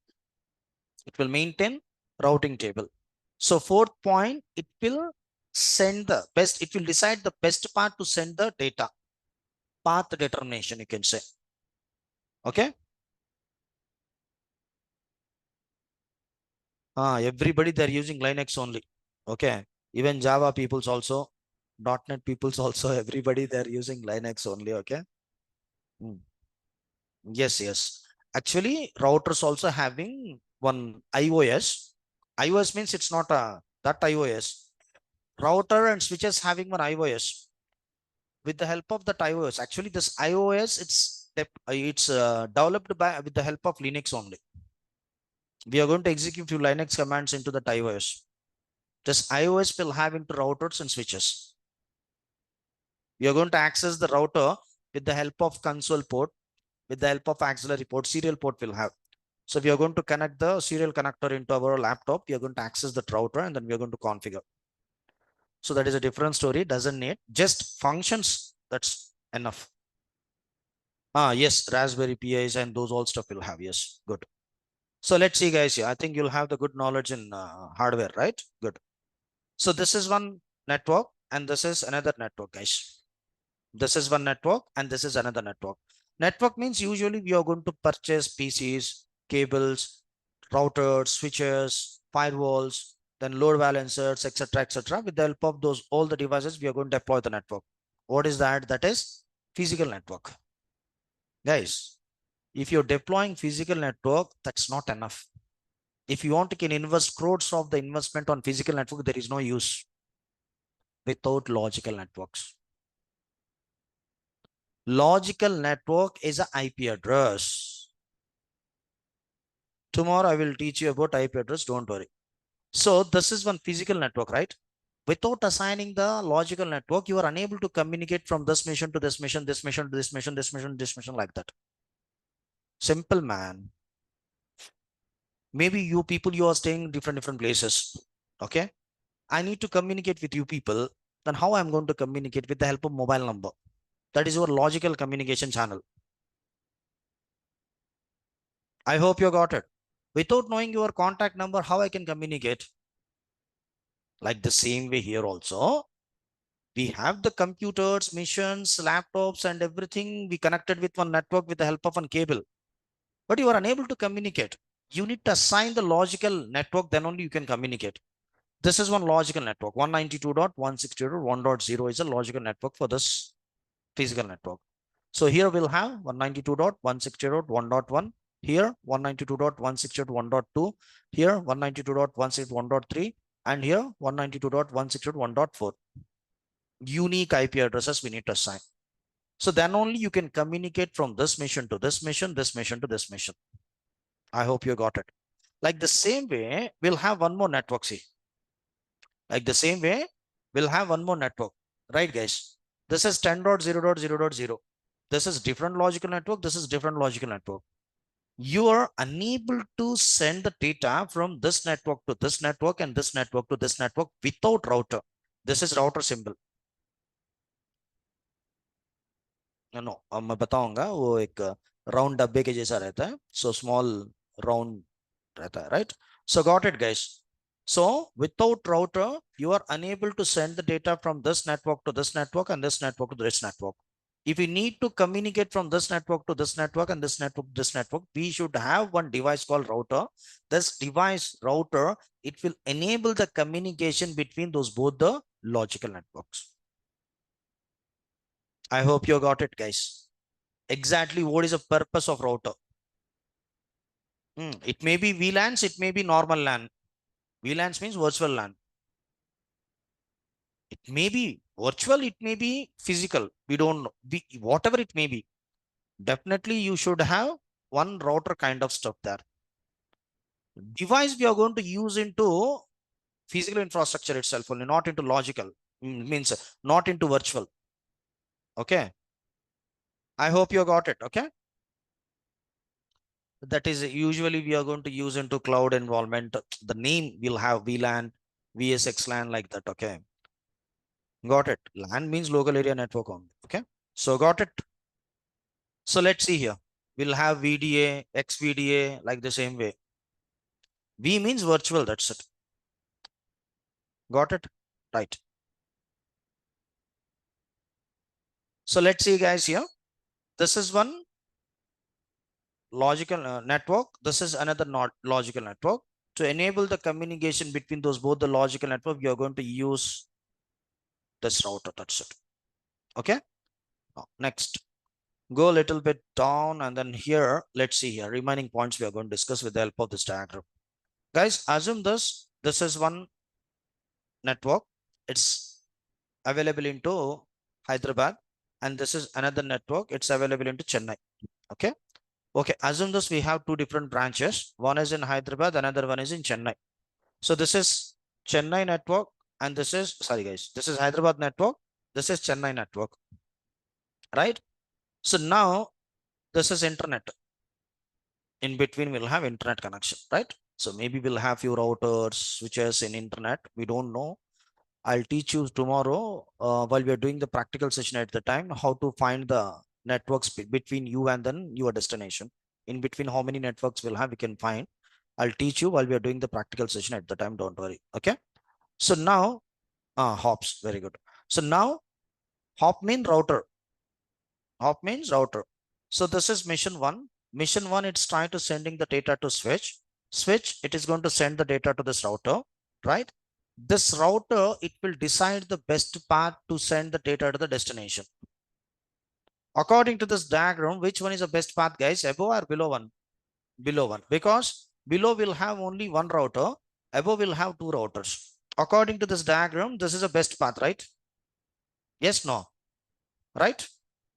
Speaker 2: It will maintain routing table. So fourth point, it will send the best, it will decide the best path to send the data. Path determination, you can say. Okay. Everybody, they're using Linux only. Okay. Even Java peoples also, .NET peoples also, everybody, they're using Linux only. Okay. Yes, yes. Actually, routers also having one iOS. iOS means it's not that iOS. Router and switches having one iOS. With the help of that iOS, actually this iOS, it's developed by with the help of Linux only. We are going to execute few Linux commands into that iOS. This iOS will have into routers and switches. We are going to access the router with the help of console port, with the help of auxiliary port, serial port will have. So we are going to connect the serial connector into our laptop. We are going to access the router and then we are going to configure. So that is a different story. Doesn't need just functions. That's enough. Yes, Raspberry Pis and those all stuff will have. Yes, good. So let's see, guys. I think you'll have the good knowledge in hardware, right? Good. So this is one network and this is another network, guys. This is one network and this is another network. Network means usually we are going to purchase PCs, cables, routers, switches, firewalls, then load balancers, etc., etc. With the help of those all the devices, we are going to deploy the network. What is that? That is physical network. Guys, if you're deploying physical network, that's not enough. If you want to can invest crores of the investment on physical network, there is no use without logical networks. Logical network is an IP address. Tomorrow I will teach you about IP address, don't worry. So this is one physical network, right? Without assigning the logical network, you are unable to communicate from this mission to this mission, this mission to this mission, this mission, this mission, like that. Simple, man. Maybe you people, you are staying in different places. Okay. I need to communicate with you people. Then how I'm going to communicate? With the help of mobile number. That is your logical communication channel. I hope you got it. Without knowing your contact number, how I can communicate? Like the same way here also. We have the computers, missions, laptops, and everything. We connected with one network with the help of one cable. But you are unable to communicate. You need to assign the logical network, then only you can communicate. This is one logical network. 192.168.1.0 is a logical network for this physical network. So here we'll have 192.168.1.1. Here 192.168.1.2. Here 192.168.1.3. And here 192.168.1.4. Unique IP addresses we need to assign. So then only you can communicate from this mission to this mission, this mission to this mission. I hope you got it. Like the same way, we'll have one more network. See, like the same way, we'll have one more network, right, guys? This is 10.0.0.0. This is different logical network. This is different logical network. You are unable to send the data from this network to this network and this network to this network without router. This is router symbol. No मैं बताऊंगा वो एक round डब्बे के जैसा रहता है so small round रहता है right so got it guys so without router you are unable to send the data from this network to this network and this network to this network. If we need to communicate from this network to this network and this network to this network, we should have one device called router. This device router, it will enable the communication between those both the logical networks. I hope you got it, guys. Exactly what is the purpose of router? It may be VLANs, it may be normal LAN. VLANs means virtual LAN. It may be virtual, it may be physical. We don't know. Whatever it may be. Definitely you should have one router kind of stuff there. Device we are going to use into physical infrastructure itself only, not into logical. Means not into virtual. Okay. I hope you got it. Okay. That is usually we are going to use into cloud environment. The name will have VLAN, VSXLAN like that. Okay. Got it. LAN means local area network only. Okay. So got it. So let's see here. We'll have VDA, XVDA like the same way. V means virtual. That's it. Got it. Right. So let's see guys here. This is one logical network. This is another not logical network. To enable the communication between those both the logical network, you're going to use this router. That's it. Okay. Now, next, go a little bit down and then here, let's see here. Remaining points we are going to discuss with the help of this diagram. Guys, assume this is one network. It's available into Hyderabad. And this is another network. It's available into Chennai. Okay. Okay. Assume this we have two different branches. One is in Hyderabad, another one is in Chennai. So this is Chennai network. And this is, sorry guys, this is Hyderabad network. This is Chennai network. Right. So now this is internet. In between, we'll have internet connection, right? So maybe we'll have few routers, switches in internet. We don't know. I'll teach you tomorrow while we are doing the practical session at the time, how to find the networks between you and then your destination. In between, how many networks we'll have, we can find. I'll teach you while we are doing the practical session at the time. Don't worry. Okay. So now, hops, very good. So now, hop means router. Hop means router. So this is mission one. Mission one, it's trying to sending the data to switch. Switch, it is going to send the data to this router, right? This router, it will decide the best path to send the data to the destination. According to this diagram, which one is the best path, guys? Above or below one? Below one, because below will have only one router, above will have two routers. According to this diagram, this is the best path, right? Yes, no, right?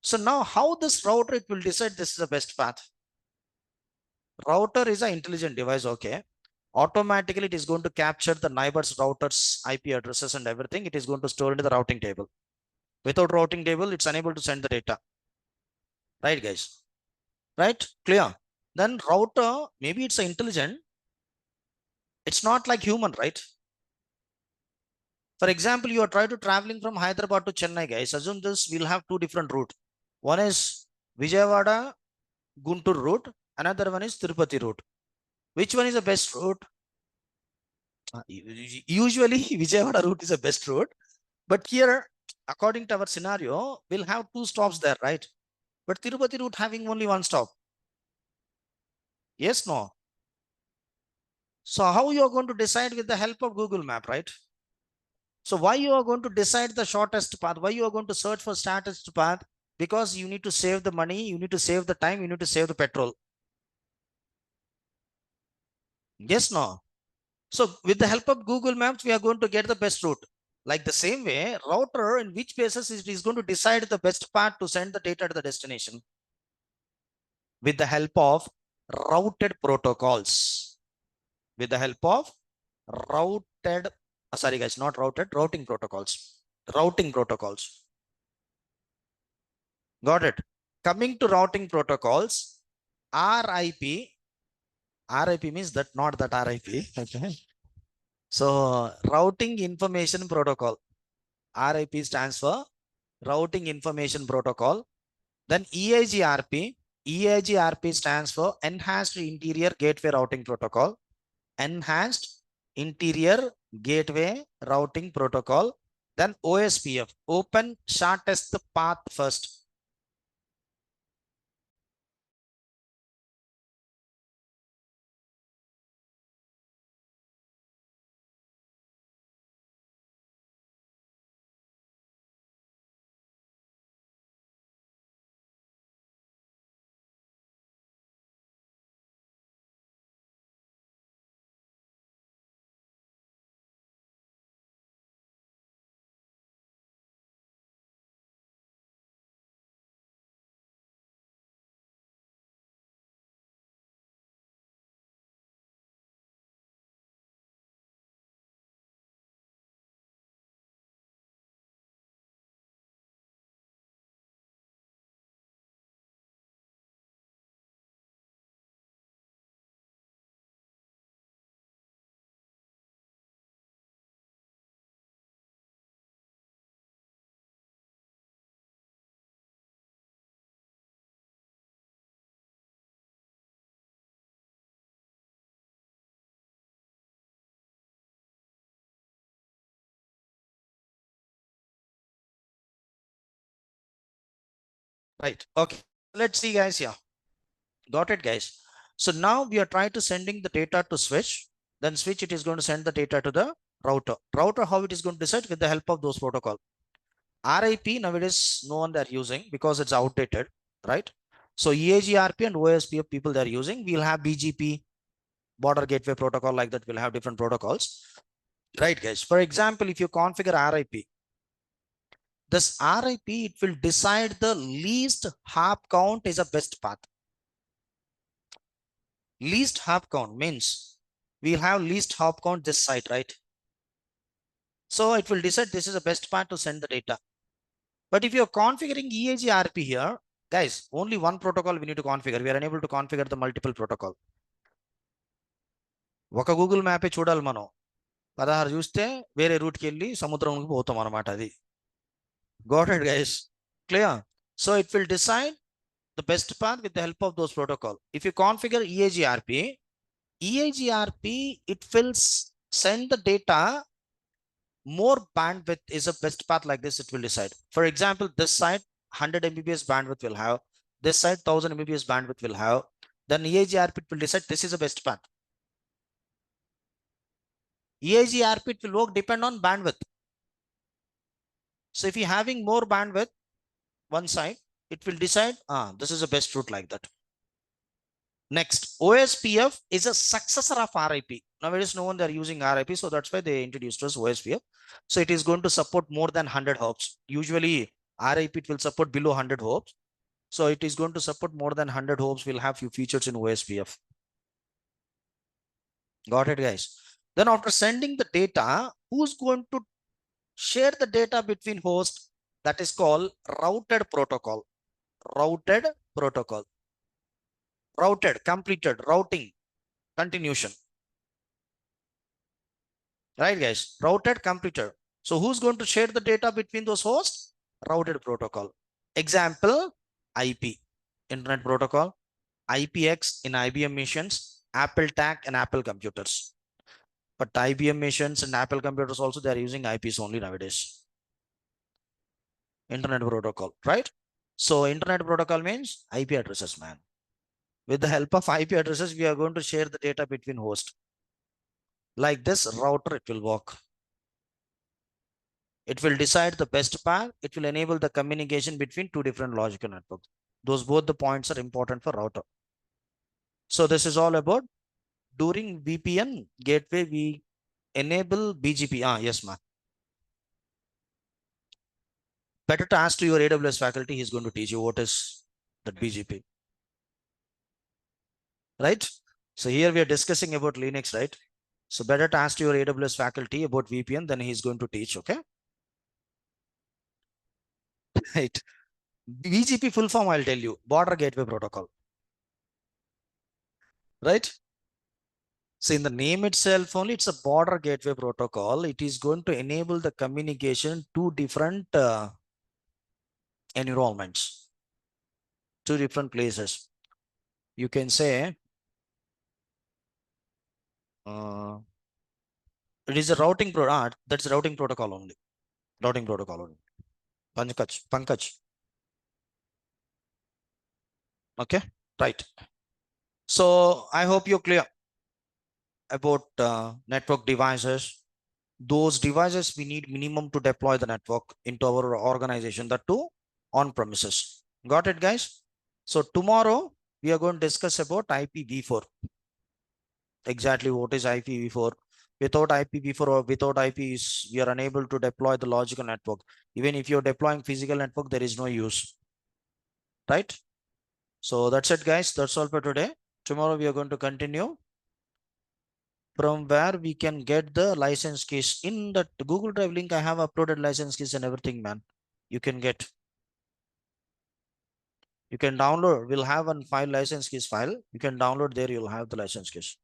Speaker 2: So now how this router, it will decide this is the best path. Router is an intelligent device, okay. automatically it is going to capture the neighbors routers IP addresses and everything. It is going to store into the routing table. Without routing table, it's unable to send the data. Right, guys? Right? Clear? Then router, maybe it's intelligent. It's not like human, right? For example, you are trying to traveling from Hyderabad to Chennai, guys. Assume this, we'll have two different route. One is Vijayawada Guntur route, another one is Tirupati route. Which one is the best route? Usually Vijayawada route is the best route, but here, according to our scenario, we'll have two stops there, right? But Tirupati route having only one stop. Yes, no? So how you are going to decide with the help of Google Map, right? So why you are going to decide the shortest path? Why you are going to search for shortest path? Because you need to save the money, you need to save the time, you need to save the petrol. Yes, no? So with the help of Google Maps, we are going to get the best route. Like the same way, router in which places it is going to decide the best path to send the data to the destination with the help of routed protocols. With the help of routed, sorry guys, not routed, routing protocols. Routing protocols. Got it? Coming to routing protocols, RIP means that not that RIP. Okay. So routing information protocol. RIP stands for routing information protocol. Then EIGRP. EIGRP stands for enhanced interior gateway routing protocol. Enhanced interior gateway routing protocol. Then OSPF, open shortest path first. Right. Okay. Let's see, guys. Yeah. Got it, guys. So now we are trying to sending the data to switch. Then switch, it is going to send the data to the router. Router, how it is going to decide with the help of those protocol. RIP nowadays no one they're using because it's outdated, right? So EIGRP and OSPF people they're using. We'll have BGP, border gateway protocol, like that. We'll have different protocols, right, guys? For example, if you configure RIP, this RIP, it will decide the least hop count is a best path. Least hop count means we'll have least hop count this side, right? So it will decide this is the best path to send the data. But if you're configuring EIGRP here, guys, only one protocol we need to configure. We are unable to configure the multiple protocol. ఒక Google మ్యాపే చూడాలి మనం 16 చూస్తే వేరే రూట్కి వెళ్ళి సముద్రంలోకి పోతాం అన్నమాట అది. Got it, guys? Clear? So it will decide the best path with the help of those protocol. If you configure EIGRP, it will send the data more bandwidth is a best path like this. It will decide. For example, this side 100 Mbps bandwidth will have, this side 1000 Mbps bandwidth will have. Then EIGRP will decide this is the best path. EIGRP will work depend on bandwidth. So if you're having more bandwidth one side, it will decide this is the best route like that. Next, OSPF is a successor of RIP. Nowadays, no one they're using RIP, so that's why they introduced us OSPF. So it is going to support more than 100 hops. Usually, RIP it will support below 100 hops. So it is going to support more than 100 hops. We'll have few features in OSPF. Got it, guys? Then after sending the data, who's going to share the data between host? That is called routed protocol. Routed protocol. Routed, completed, routing, continuation. Right, guys? Routed, completed. So who's going to share the data between those hosts? Routed protocol. Example, IP, Internet Protocol, IPX in IBM machines, Apple TAC and Apple computers. But IBM machines and Apple computers also, they are using IPs only nowadays. Internet Protocol, right? So Internet Protocol means IP addresses, man. With the help of IP addresses, we are going to share the data between hosts. Like this router, it will work. It will decide the best path. It will enable the communication between two different logical networks. Those both the points are important for router. So this is all about during VPN gateway, we enable BGP. Yes, ma'am. Better to ask to your AWS faculty. He's going to teach you what is that BGP. Right? So here we are discussing about Linux, right? So better to ask to your AWS faculty about VPN, then he's going to teach, okay? Right. BGP full form, I'll tell you, Border Gateway Protocol. Right? So in the name itself only, it's a border gateway protocol. It is going to enable the communication to different environments, to different places. You can say it is a routing that's a routing protocol only. Routing protocol only. Pankaj. Okay, right. So I hope you're clear about network devices. Those devices we need minimum to deploy the network into our organization, that too on premises. Got it, guys? So tomorrow we are going to discuss about IPv4. Exactly what is IPv4. Without IPv4 or without IP is we are unable to deploy the logical network. Even if you're deploying physical network, there is no use. Right? So that's it, guys. That's all for today. Tomorrow we are going to continue from where we can get the license keys. In that Google Drive link, I have uploaded license keys and everything, man. You can get. You can download. We'll have one file, license keys file. You can download there. You'll have the license keys.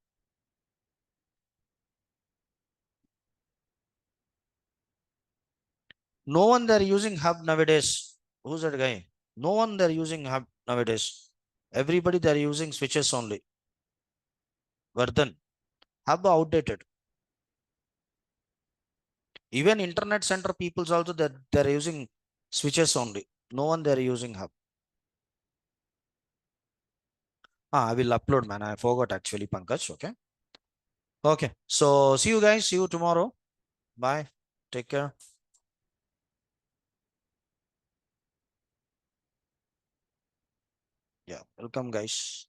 Speaker 2: No one they're using hub nowadays. Who's that guy? No one they're using hub nowadays. Everybody they're using switches only. Vardhan. Hub outdated. Even internet center peoples also they're using switches only. No one they're using hub. I will upload, man. I forgot actually, Pankaj. Okay. Okay. So see you guys. See you tomorrow. Bye. Take care. Yeah. Welcome, guys.